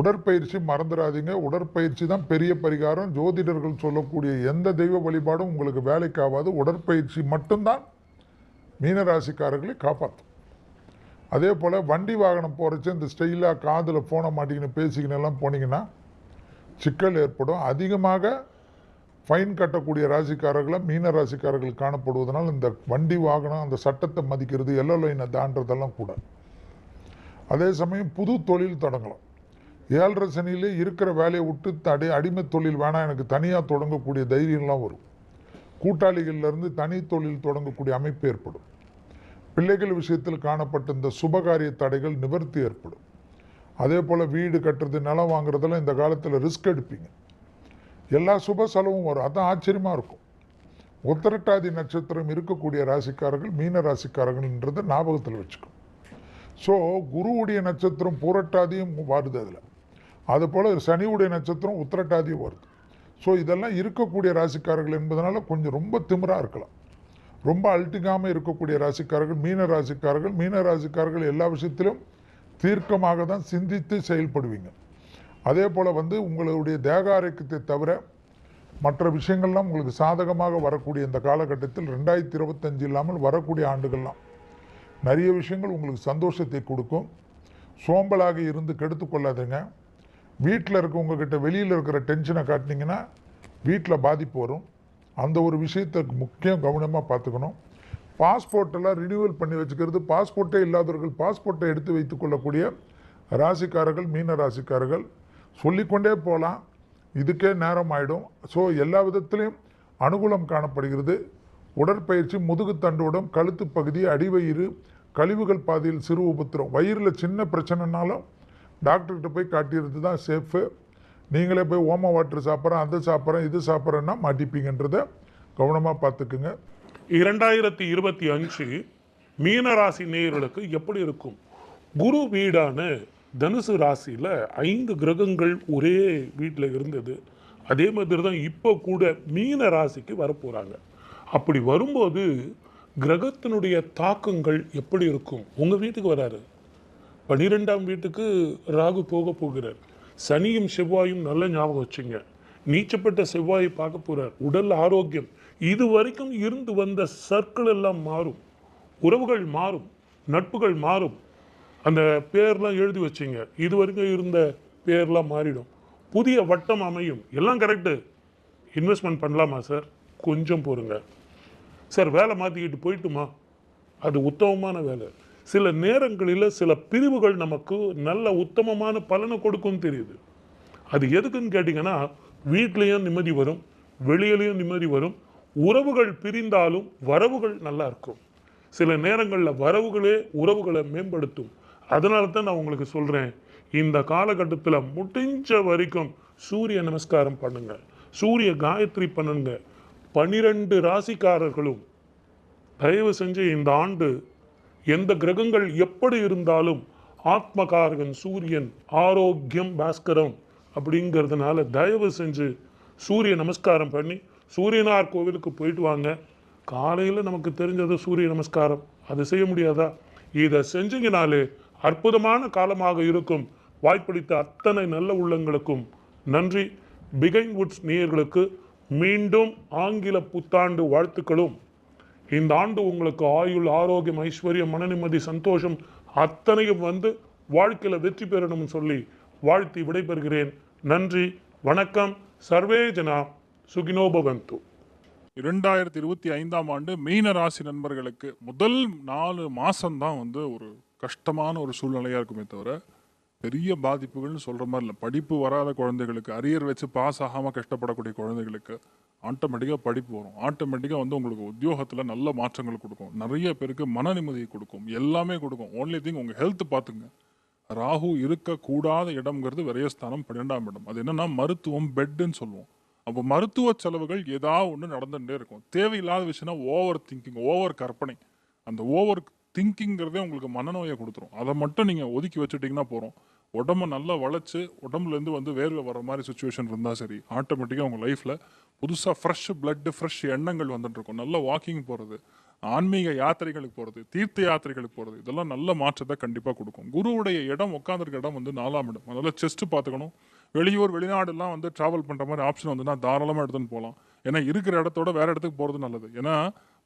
[SPEAKER 1] உடற்பயிற்சி மறந்துடாதீங்க. உடற்பயிற்சி தான் பெரிய பரிகாரம். ஜோதிடர்கள் சொல்லக்கூடிய எந்த தெய்வ வழிபாடும் உங்களுக்கு வேலைக்கு ஆகாது. உடற்பயிற்சி மட்டும்தான் மீனராசிக்காரர்களை காப்பாற்றும். அதே போல் வண்டி வாகனம் போகிறச்சு இந்த ஸ்டைலாக காதில் ஃபோனை மாட்டிக்கின்னு பேசிக்கின்னு எல்லாம் போனீங்கன்னா சிக்கல் ஏற்படும். அதிகமாக ஃபைன் கட்டக்கூடிய ராசிக்காரர்களாக மீன ராசிக்காரர்கள் காணப்படுவதனால் இந்த வண்டி வாகனம் அந்த சட்டத்தை மதிக்கிறது, எல்லோ லைனை தாண்டதெல்லாம் கூட. அதே சமயம் புது தொழில் தொடங்கலாம். 7.5 சனியிலே இருக்கிற வேலையை விட்டு அடிமை தொழில் வேணாம், எனக்கு தனியாக தொடங்கக்கூடிய தைரியம்லாம் வரும். கூட்டாளிகளிலிருந்து தனி தொழில் தொடங்கக்கூடிய அமைப்பு ஏற்படும். பிள்ளைகள் விஷயத்தில் காணப்பட்ட இந்த சுபகாரிய தடைகள் நிவர்த்தி ஏற்படும். அதே போல் வீடு கட்டுறது, நிலம் வாங்குறதெல்லாம் இந்த காலத்தில் ரிஸ்க் எடுப்பீங்க. எல்லா சுப செலவும் வரும். அதான் ஆச்சரியமாக இருக்கும். உத்திரட்டாதி நட்சத்திரம் இருக்கக்கூடிய ராசிக்காரர்கள் மீன ராசிக்காரர்கள்ன்றதை ஞாபகத்தில் வச்சுக்கணும். ஸோ குருவுடைய நட்சத்திரம் பூரட்டாதியும் வருது அதில். அதுபோல் சனியுடைய நட்சத்திரம் உத்திரட்டாதியும் வருது. ஸோ இதெல்லாம் இருக்கக்கூடிய ராசிக்காரர்கள் என்பதனால கொஞ்சம் ரொம்ப திமிராக இருக்கலாம். ரொம்ப அழட்டிக்காமல் இருக்கக்கூடிய ராசிக்காரர்கள் மீன ராசிக்காரர்கள். மீன ராசிக்காரர்கள் எல்லா விஷயத்திலும் தீர்க்கமாக தான் சிந்தித்து செயல்படுவீங்க. அதே போல் உங்களுடைய தேக ஆரோக்கியத்தை தவிர மற்ற விஷயங்கள்லாம் உங்களுக்கு சாதகமாக வரக்கூடிய இந்த காலகட்டத்தில் 2025 இல்லாமல் வரக்கூடிய ஆண்டுகள்லாம் நிறைய விஷயங்கள் உங்களுக்கு சந்தோஷத்தை கொடுக்கும். சோம்பலாக இருந்து கெடுத்து கொள்ளாதீங்க. வீட்டில் இருக்கவங்கக்கிட்ட வெளியில் இருக்கிற டென்ஷனை காட்டினீங்கன்னா வீட்டில் பாதிப்பு வரும். அந்த ஒரு விஷயத்தை முக்கியம் கவனமாக பார்த்துக்கணும். பாஸ்போர்ட்டெல்லாம் ரினியூவல் பண்ணி வச்சுக்கிறது, பாஸ்போர்ட்டே இல்லாதவர்கள் பாஸ்போர்ட்டை எடுத்து வைத்துக் கொள்ளக்கூடிய ராசிக்காரர்கள் மீன ராசிக்காரர்கள் சொல்லிக்கொண்டே போகலாம். இதுக்கே நேரம் ஆகிடும். ஸோ எல்லா விதத்திலையும் அனுகூலம் காணப்படுகிறது. உடற்பயிற்சி, முதுகு தண்டுவடம், கழுத்து பகுதி, அடிவயிறு, கழிவுகள் பாதையில் சிறு உபத்திரம், வயிறில் சின்ன பிரச்சனைனாலும் டாக்டர்கிட்ட போய் காட்டிடுறது தான் சேஃபு. நீங்களே போய் ஓம வாட்டர் சாப்பிட்றேன், அது சாப்பிட்றேன், இது சாப்பிட்றேன்னா மாட்டிப்பீங்கன்றதை கவனமாக பார்த்துக்குங்க.
[SPEAKER 2] 2025 மீனராசி நேயர்களுக்கு எப்படி இருக்கும்? குரு வீடான தனுசு ராசியில் 5 கிரகங்கள் ஒரே வீட்டில் இருந்தது. அதே மாதிரி தான் இப்போ கூட மீன ராசிக்கு வரப்போகிறாங்க. அப்படி வரும்போது கிரகத்தினுடைய தாக்கங்கள் எப்படி இருக்கும்? உங்கள் வீட்டுக்கு வராரு, 12ஆம் வீட்டுக்கு ராகு போக போகிறார். சனியும் செவ்வாயும் நல்ல ஞாபகம் வச்சுங்க. நீச்சப்பட்ட செவ்வாயை பார்க்க போகிறார். உடல் ஆரோக்கியம், இது வரைக்கும் இருந்து வந்த சர்க்கிள் எல்லாம் மாறும், உறவுகள் மாறும், நட்புகள் மாறும். அந்த பேர்லாம் எழுதி வச்சிங்க, இது வரைக்கும் இருந்த பேர்லாம் மாறிடும். புதிய வட்டம் அமையும். எல்லாம் கரெக்டு. இன்வெஸ்ட்மெண்ட் பண்ணலாமா சார்? கொஞ்சம் பொறுங்க சார். வேலை மாற்றிக்கிட்டு போயிட்டுமா? அது உத்தமமான வேலை. சில நேரங்களில் சில பிரிவுகள் நமக்கு நல்ல உத்தமமான பலனை கொடுக்கும் தெரியுது. அது எதுக்குன்னு கேட்டிங்கன்னா, வீட்லேயும் நிம்மதி வரும், வெளியிலையும் நிம்மதி வரும். உறவுகள் பிரிந்தாலும் வரவுகள் நல்லா இருக்கும். சில நேரங்களில் வரவுகளே உறவுகளை மேம்படுத்தும். அதனால தான் நான் உங்களுக்கு சொல்கிறேன், இந்த காலகட்டத்தில் முடிஞ்ச வரைக்கும் சூரிய நமஸ்காரம் பண்ணுங்க, சூரிய காயத்ரி பண்ணுங்க. 12 ராசிக்காரர்களும் தயவு செஞ்சு இந்த ஆண்டு எந்த கிரகங்கள் எப்படி இருந்தாலும் ஆத்மகாரகன் சூரியன், ஆரோக்கியம் பாஸ்கரம், அப்படிங்கிறதுனால தயவு செஞ்சு சூரிய நமஸ்காரம் பண்ணி சூரியனார் கோவிலுக்கு போயிட்டு வாங்க. காலையில் நமக்கு தெரிஞ்சது சூரிய நமஸ்காரம், அது செய்ய முடியாதா? இதை செஞ்சீங்கனாலே அற்புதமான காலமாக இருக்கும். வாய்ப்பளித்த அத்தனை நல்ல உள்ளங்களுக்கும் நன்றி. பிகைன் வுட்ஸ் நேயர்களுக்கு மீண்டும் ஆங்கில புத்தாண்டு வாழ்த்துக்களும். இந்த ஆண்டு உங்களுக்கு ஆயுள், ஆரோக்கியம், ஐஸ்வர்யம், மன நிம்மதி, சந்தோஷம் அத்தனையும் வந்து வாழ்க்கையில் வெற்றி பெறணும்னு சொல்லி வாழ்த்தி விடைபெறுகிறேன். நன்றி, வணக்கம். சர்வே ஜனா சுகினோ பவந்து.
[SPEAKER 3] 2025ஆம் ஆண்டு மீன ராசி நண்பர்களுக்கு முதல் 4 மாதம்தான் வந்து ஒரு கஷ்டமான ஒரு சூழ்நிலையாக இருக்குமே தவிர பெரிய பாதிப்புகள்னு சொல்கிற மாதிரி இல்லை. படிப்பு வராத குழந்தைகளுக்கு, அரியர் வச்சு பாஸ் ஆகாமல் கஷ்டப்படக்கூடிய குழந்தைகளுக்கு ஆட்டோமேட்டிக்காக படிப்பு வரும். ஆட்டோமேட்டிக்காக வந்து உங்களுக்கு உத்தியோகத்தில் நல்ல மாற்றங்கள் கொடுக்கும். நிறைய பேருக்கு மன நிம்மதியை கொடுக்கும், எல்லாமே கொடுக்கும். ஓன்லி திங் உங்கள் ஹெல்த் பார்த்துங்க. ராகு இருக்கக்கூடாத இடம்ங்கிறது விரயஸ்தானம் 12ஆம் இடம். அது என்னன்னா மருத்துவம், பெட்டுன்னு சொல்லுவோம். அப்போ மருத்துவ செலவுகள் ஏதாவது ஒன்று நடந்துகிட்டே இருக்கும். தேவையில்லாத விஷயம்னா ஓவர் திங்கிங், ஓவர் கற்பனை. அந்த ஓவர் திங்கிங்கிறதே உங்களுக்கு மனநோயை கொடுத்துரும். அதை மட்டும் நீங்கள் ஒதுக்கி வச்சுட்டிங்கன்னா போகிறோம். உடம்பு நல்லா வளைச்சு உடம்புலேருந்து வந்து வேர்வை வர மாதிரி சுச்சுவேஷன் இருந்தால் சரி, ஆட்டோமேட்டிக்காக உங்கள் லைஃப்பில் புதுசாக ஃப்ரெஷ் பிளட்டு, ஃப்ரெஷ் எண்ணங்கள் வந்துட்டு இருக்கும். நல்லா வாக்கிங் போகிறது, ஆன்மீக யாத்திரைகளுக்கு போகிறது, தீர்த்த யாத்திரைகளுக்கு போகிறது, இதெல்லாம் நல்ல மாற்றத்தை கண்டிப்பாக கொடுக்கும். குருவுடைய இடம், உட்காந்துருக்க இடம் வந்து 4ஆம் இடம். அதனால் செஸ்ட் பார்த்துக்கணும். வெளியூர், வெளிநாடுலாம் வந்து ட்ராவல் பண்ணுற மாதிரி ஆப்ஷன் வந்துன்னா தாராளமாக எடுத்துன்னு போகலாம். ஏன்னா இருக்கிற இடத்தோட வேறு இடத்துக்கு போகிறது நல்லது. ஏன்னா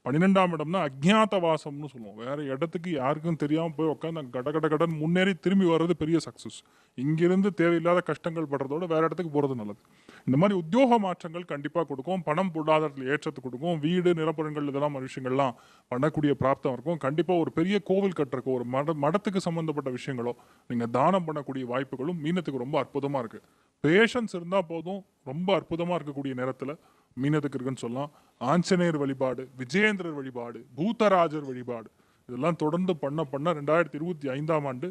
[SPEAKER 3] 12ஆம் இடம்னா அஜ்ஞாத வாசம்னு சொல்லுவோம். வேறு இடத்துக்கு யாருக்கும் தெரியாமல் போய் உட்காந்து கட கட கடன் முன்னேறி திரும்பி வர்றது பெரிய சக்ஸஸ். இங்கிருந்து தேவையில்லாத கஷ்டங்கள் படுறதோட வேறு இடத்துக்கு போகிறது நல்லது. இந்த மாதிரி உத்தியோக மாற்றங்கள் கண்டிப்பாக கொடுக்கும். பணம் பொருளாதாரத்தில் ஏற்றத்தை கொடுக்கும். வீடு, நிலப்பரங்கள், இதெல்லாம் விஷயங்கள்லாம் பண்ணக்கூடிய பிராப்தம் இருக்கும். கண்டிப்பாக ஒரு பெரிய கோவில் கட்டுறக்கோ, ஒரு மடத்துக்கு சம்மந்தப்பட்ட விஷயங்களோ நீங்கள் தானம் பண்ணக்கூடிய வாய்ப்புகளும் மீனத்துக்கு ரொம்ப அற்புதமாக இருக்குது. பேஷன்ஸ் இருந்தால் போதும், ரொம்ப அற்புதமாக இருக்கக்கூடிய நேரத்தில் மீனத்துக்கு இருக்குன்னு சொல்லலாம். ஆஞ்சநேயர் வழிபாடு, விஜயேந்திரர் வழிபாடு, பூதராஜர் வழிபாடு, இதெல்லாம் தொடர்ந்து பண்ண 2025ஆம் ஆண்டு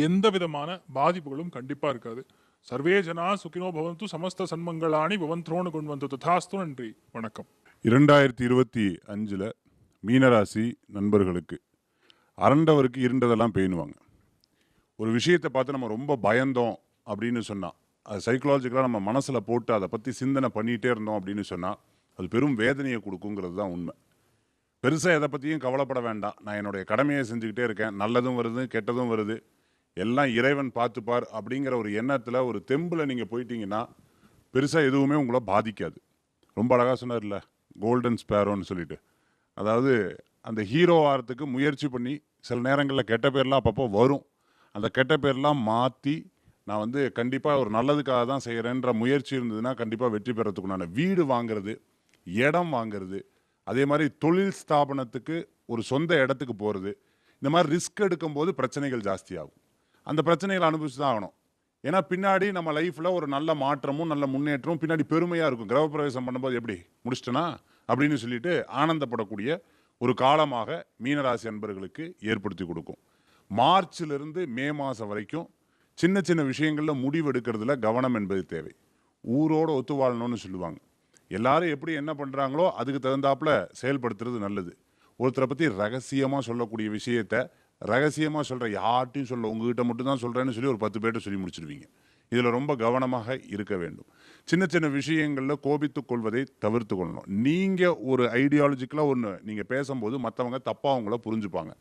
[SPEAKER 3] எந்த விதமான பாதிப்புகளும் கண்டிப்பாக இருக்காது. சர்வே ஜனா சுகினோ பவந்து, சமஸ்த சன்மங்களாணி பவந்த்ரோணு கொண்டு ததாஸ்து. நன்றி, வணக்கம்.
[SPEAKER 4] 2025 மீனராசி நண்பர்களுக்கு அரண்டவருக்கு இருண்டதெல்லாம் பேணுவாங்க. ஒரு விஷயத்தை பார்த்து நம்ம ரொம்ப பயந்தோம் அப்படின்னு சொன்னால், அது சைக்கலாஜிக்கலாக நம்ம மனசில் போட்டு அதை பற்றி சிந்தனை பண்ணிகிட்டே இருந்தோம் அப்படின்னு சொன்னால் அது பெரும் வேதனையை கொடுக்குங்கிறது தான் உண்மை. பெருசாக எதை பற்றியும் கவலைப்பட வேண்டாம். நான் என்னுடைய கடமையை செஞ்சுக்கிட்டே இருக்கேன். நல்லதும் வருது, கெட்டதும் வருது, எல்லாம் இறைவன் பார்த்துப்பார் அப்படிங்கிற ஒரு எண்ணத்தில், ஒரு தெம்பில் நீங்கள் போயிட்டீங்கன்னா பெருசாக எதுவுமே உங்களை பாதிக்காது. ரொம்ப அழகாக சொன்னார்ல கோல்டன் ஸ்பேரோன்னு சொல்லிட்டு, அதாவது அந்த ஹீரோ ஆகிறதுக்கு முயற்சி பண்ணி சில நேரங்களில் கெட்ட பேர்லாம் அப்பப்போ வரும். அந்த கெட்ட பேர்லாம் மாற்றி நான் வந்து கண்டிப்பாக ஒரு நல்லதுக்காக தான் செய்கிறேன்ற முயற்சி இருந்ததுன்னா கண்டிப்பாக வெற்றி பெறத்துக்குண்டான வீடு வாங்கிறது, இடம் வாங்கிறது, அதே மாதிரி தொழில் ஸ்தாபனத்துக்கு ஒரு சொந்த இடத்துக்கு போகிறது, இந்த மாதிரி ரிஸ்க் எடுக்கும்போது பிரச்சனைகள் ஜாஸ்தியாகும். அந்த பிரச்சனைகளை அனுபவிச்சு தான் ஆகணும். ஏன்னா பின்னாடி நம்ம லைஃப்பில் ஒரு நல்ல மாற்றமும் நல்ல முன்னேற்றமும் பின்னாடி பெருமையாக இருக்கும். கிரகப்பிரவேசம் பண்ணும்போது எப்படி முடிச்சிட்டனா அப்படின்னு சொல்லிட்டு ஆனந்தப்படக்கூடிய ஒரு காலமாக மீனராசி அன்பர்களுக்கு ஏற்படுத்தி கொடுக்கும். மார்ச்சிலிருந்து மே மாதம் வரைக்கும் சின்ன சின்ன விஷயங்களில் முடிவெடுக்கிறதுல கவனம் என்பது தேவை. ஊரோடு ஒத்து வாழணும்னு சொல்லுவாங்க. எல்லாரும் எப்படி என்ன பண்ணுறாங்களோ அதுக்கு தகுந்தாப்புல செயல்படுத்துறது நல்லது. ஒருத்தரை பற்றி ரகசியமாக சொல்லக்கூடிய விஷயத்தை ரகசியமாக சொல்கிற, யார்ட்டையும் சொல்ல, உங்ககிட்ட மட்டும் தான் சொல்கிறேன்னு சொல்லி ஒரு 10 பேர்ட்ட சொல்லி முடிச்சிடுவீங்க. இதில் ரொம்ப கவனமாக இருக்க வேண்டும். சின்ன சின்ன விஷயங்களில் கோபித்து கொள்வதை தவிர்த்து கொள்ளணும். நீங்கள் ஒரு ஐடியாலஜிக்கலாக ஒன்று நீங்கள் பேசும்போது மற்றவங்க தப்பாக அவங்கள புரிஞ்சுப்பாங்க.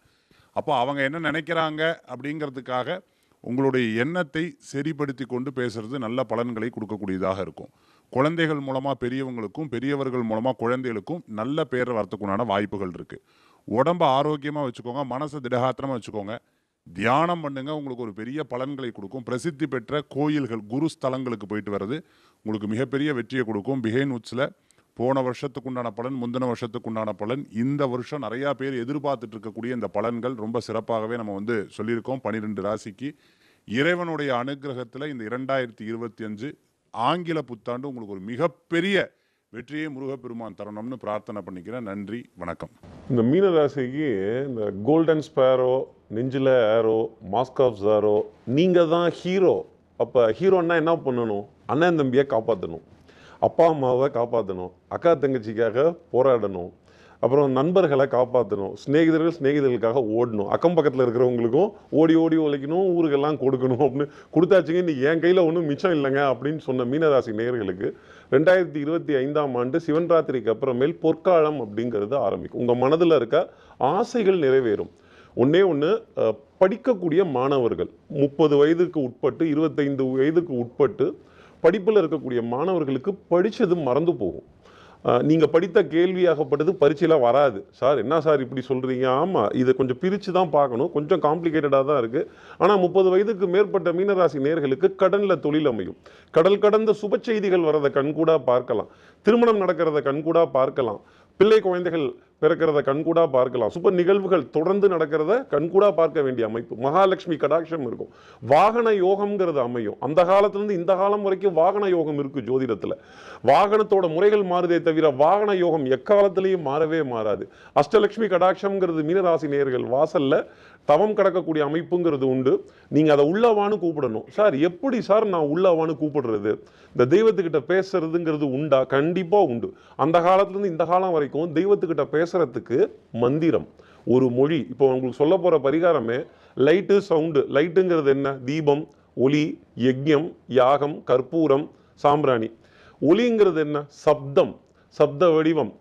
[SPEAKER 4] அப்போ அவங்க என்ன நினைக்கிறாங்க அப்படிங்கிறதுக்காக உங்களுடைய எண்ணத்தை சரிப்படுத்தி கொண்டு பேசுறது நல்ல பலன்களை கொடுக்கக்கூடியதாக இருக்கும். குழந்தைகள் மூலமாக பெரியவங்களுக்கும், பெரியவர்கள் மூலமாக குழந்தைகளுக்கும் நல்ல பேர் வரத்துக்குண்டான வாய்ப்புகள் இருக்குது. உடம்பை ஆரோக்கியமாக வச்சுக்கோங்க, மனசை திடகாத்திரமாக வச்சுக்கோங்க, தியானம் பண்ணுங்க, உங்களுக்கு ஒரு பெரிய பலன்களை கொடுக்கும். பிரசித்தி பெற்ற கோயில்கள், குரு ஸ்தலங்களுக்கு போயிட்டு வர்றது உங்களுக்கு மிகப்பெரிய வெற்றியை கொடுக்கும். பிகைன் உட்ஸில் போன வருஷத்துக்கு உண்டான பலன், முந்தின வருஷத்துக்கு உண்டான பலன், இந்த வருஷம் நிறையா பேர் எதிர்பார்த்துட்டு இருக்கக்கூடிய இந்த பலன்கள் ரொம்ப சிறப்பாகவே நம்ம வந்து சொல்லியிருக்கோம். 12 ராசிக்கு இறைவனுடைய அனுகிரகத்தில் இந்த 2025 ஆங்கில புத்தாண்டு உங்களுக்கு ஒரு மிகப்பெரிய வெற்றியை முருகப்பெருமான் தரணும்னு பிரார்த்தனை பண்ணிக்கிறேன். நன்றி, வணக்கம்.
[SPEAKER 5] இந்த மீனராசிக்கு இந்த கோல்டன் ஸ்பேரோ, நெஞ்சில் ஏரோ, மாஸ்க் ஆஃப் ஜாரோ, நீங்கள் தான் ஹீரோ. அப்போ ஹீரோன்னா என்ன பண்ணணும்? அண்ணன் தம்பியை காப்பாற்றணும், அப்பா அம்மாவை காப்பாற்றணும், அக்கா தங்கச்சிக்காக போராடணும், அப்புறம் நண்பர்களை காப்பாற்றணும், சிநேகிதர்களுக்காக ஓடணும், அக்கம் பக்கத்தில் இருக்கிறவங்களுக்கும் ஓடி ஓடி உழைக்கணும், ஊருக்கெல்லாம் கொடுக்கணும் அப்படின்னு கொடுத்தாச்சுங்க. இன்னைக்கு என் கையில் ஒன்றும் மிச்சம் இல்லைங்க அப்படின்னு சொன்ன மீனராசி நேயர்களுக்கு 2025ஆம் ஆண்டு சிவன் ராத்திரிக்கு அப்புறமேல் பொற்காலம் அப்படிங்கிறது ஆரம்பிக்கும். உங்கள் மனதில் இருக்க ஆசைகள் நிறைவேறும். ஒன்றே ஒன்று, படிக்கக்கூடிய மாணவர்கள் 30 வயதுக்கு உட்பட்டு 25 வயதுக்கு உட்பட்டு படிப்பில் இருக்கக்கூடிய மாணவர்களுக்கு படித்தது மறந்து போகும். நீங்கள் படித்த கேள்வியாகப்பட்டது பரீட்சையில் வராது. சார் என்ன சார் இப்படி சொல்கிறீங்க? ஆமாம், இதை கொஞ்சம் பிரித்து தான் பார்க்கணும், கொஞ்சம் காம்ப்ளிகேட்டடாக தான் இருக்குது. ஆனால் 30 வயதுக்கு மேற்பட்ட மீனராசி நேயர்களுக்கு கடனில் தொழில் அமையும். கடல் கடந்த சுப செய்திகள் வரதை கண்கூடாக பார்க்கலாம், திருமணம் நடக்கிறத கண்கூடாக பார்க்கலாம், பிள்ளை குழந்தைகள் பிறக்கிறத கண்கூடா பார்க்கலாம், சுப நிகழ்வுகள் தொடர்ந்து நடக்கிறத கண்கூடா பார்க்க வேண்டிய அமைப்பு. மகாலட்சுமி கடாட்சம் இருக்கும். வாகன யோகம்ங்கிறது அமையும். அந்த காலத்திலிருந்து இந்த காலம் வரைக்கும் வாகன யோகம் இருக்கு ஜோதிடத்தில். வாகனத்தோட முறைகள் மாறுதே தவிர வாகன யோகம் எக்காலத்திலையும் மாறவே மாறாது. அஷ்டலட்சுமி கடாட்சம்ங்கிறது மீனராசி நேயர்கள் வாசல்ல தவம் கடக்கக்கூடிய அமைப்புங்கிறது உண்டு. நீங்க அதை உள்ளவான்னு கூப்பிடணும். சார் எப்படி சார் நான் உள்ளவான்னு கூப்பிடுறது? இந்த தெய்வத்துக்கிட்ட பேசுறதுங்கிறது உண்டா? கண்டிப்பா உண்டு. அந்த காலத்திலிருந்து இந்த காலம் வரைக்கும் தெய்வத்துக்கிட்ட பேசுறதுக்கு மந்திரம், ஒரு மொழி. இப்போ உங்களுக்கு சொல்ல போற பரிகாரமே லைட்டு சவுண்டு. லைட்டுங்கிறது என்ன? தீபம், ஒலி, யஜ்யம், யாகம், கற்பூரம், சாம்பிராணி. ஒலிங்கிறது என்ன? சப்தம், சப்த வடிவம்.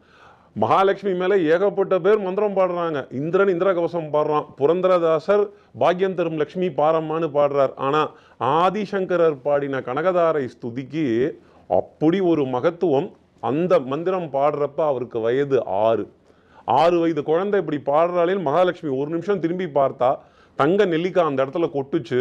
[SPEAKER 5] மகாலட்சுமி மேலே ஏகப்பட்ட பேர் மந்திரம் பாடுறாங்க. இந்திரன் இந்திர கவசம் பாடுறான், புரந்தரதாசர் பாக்யம் தரும் லக்ஷ்மி பாரம்மான்னு பாடுறார். ஆனால் ஆதிசங்கரர் பாடின கனகதாரை ஸ்துதிக்கு அப்படி ஒரு மகத்துவம். அந்த மந்திரம் பாடுறப்ப அவருக்கு வயது 6 வயது குழந்தை இப்படி பாடுறாலே மகாலட்சுமி ஒரு நிமிஷம் திரும்பி பார்த்தா தங்க நெல்லிக்காய் அந்த இடத்துல கொட்டுச்சு.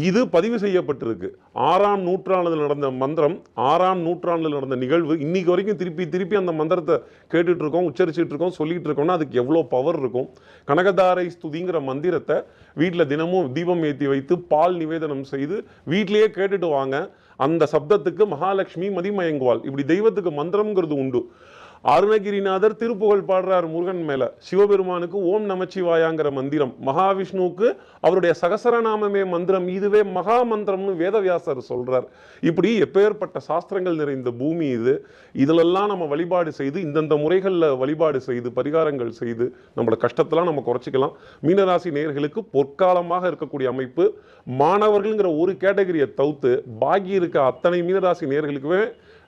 [SPEAKER 5] இது பதிவு செய்யப்பட்டிருக்கு. 6ஆம் நூற்றாண்டில் நடந்த மந்திரம், 6ஆம் நூற்றாண்டில் நடந்த நிகழ்வு. இன்னைக்கு வரைக்கும் திருப்பி அந்த மந்திரத்தை கேட்டுட்டு இருக்கோம், உச்சரிச்சுட்டு இருக்கோம், சொல்லிட்டு இருக்கோம்னா அதுக்கு எவ்வளோ பவர் இருக்கும். கனகதாரை ஸ்துதிங்கிற மந்திரத்தை வீட்டில் தினமும் தீபம் ஏற்றி வைத்து பால் நிவேதனம் செய்து வீட்டிலேயே கேட்டுட்டு வாங்க. அந்த சப்தத்துக்கு மகாலட்சுமி மதிமயங்குவாள். இப்படி தெய்வத்துக்கு மந்திரம்ங்கிறது உண்டு. அருணகிரிநாதர் திருப்புகழ் பாடுறார் முருகன் மேல. சிவபெருமானுக்கு ஓம் நமச்சிவாயாங்கிற மந்திரம், மகாவிஷ்ணுவுக்கு அவருடைய சகசரநாமமே மந்திரம். இதுவே மகா மந்திரம்னு வேதவியாசர் சொல்றார். இப்படி எப்பேற்பட்ட சாஸ்திரங்கள் நிறைந்த பூமி இது. இதிலெல்லாம் நம்ம வழிபாடு செய்து, இந்தந்த முறைகளில் வழிபாடு செய்து, பரிகாரங்கள் செய்து நம்மளோட கஷ்டத்தெல்லாம் நம்ம குறைச்சிக்கலாம். மீனராசி நேயர்களுக்கு பொற்காலமாக இருக்கக்கூடிய அமைப்பு. மாணவர்கள்ங்கிற ஒரு கேட்டகரியை தவிர்த்து பாக்கி இருக்க அத்தனை மீனராசி நேயர்களுக்குமே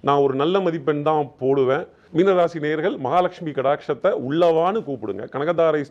[SPEAKER 5] நான் ஒரு நல்ல மதிப்பெண் தான் போடுவேன். மீனராசி நேயர்கள் மகாலட்சுமி கடாட்சத்தை உள்ளவான்னு கூப்பிடுங்க. கனகதாரை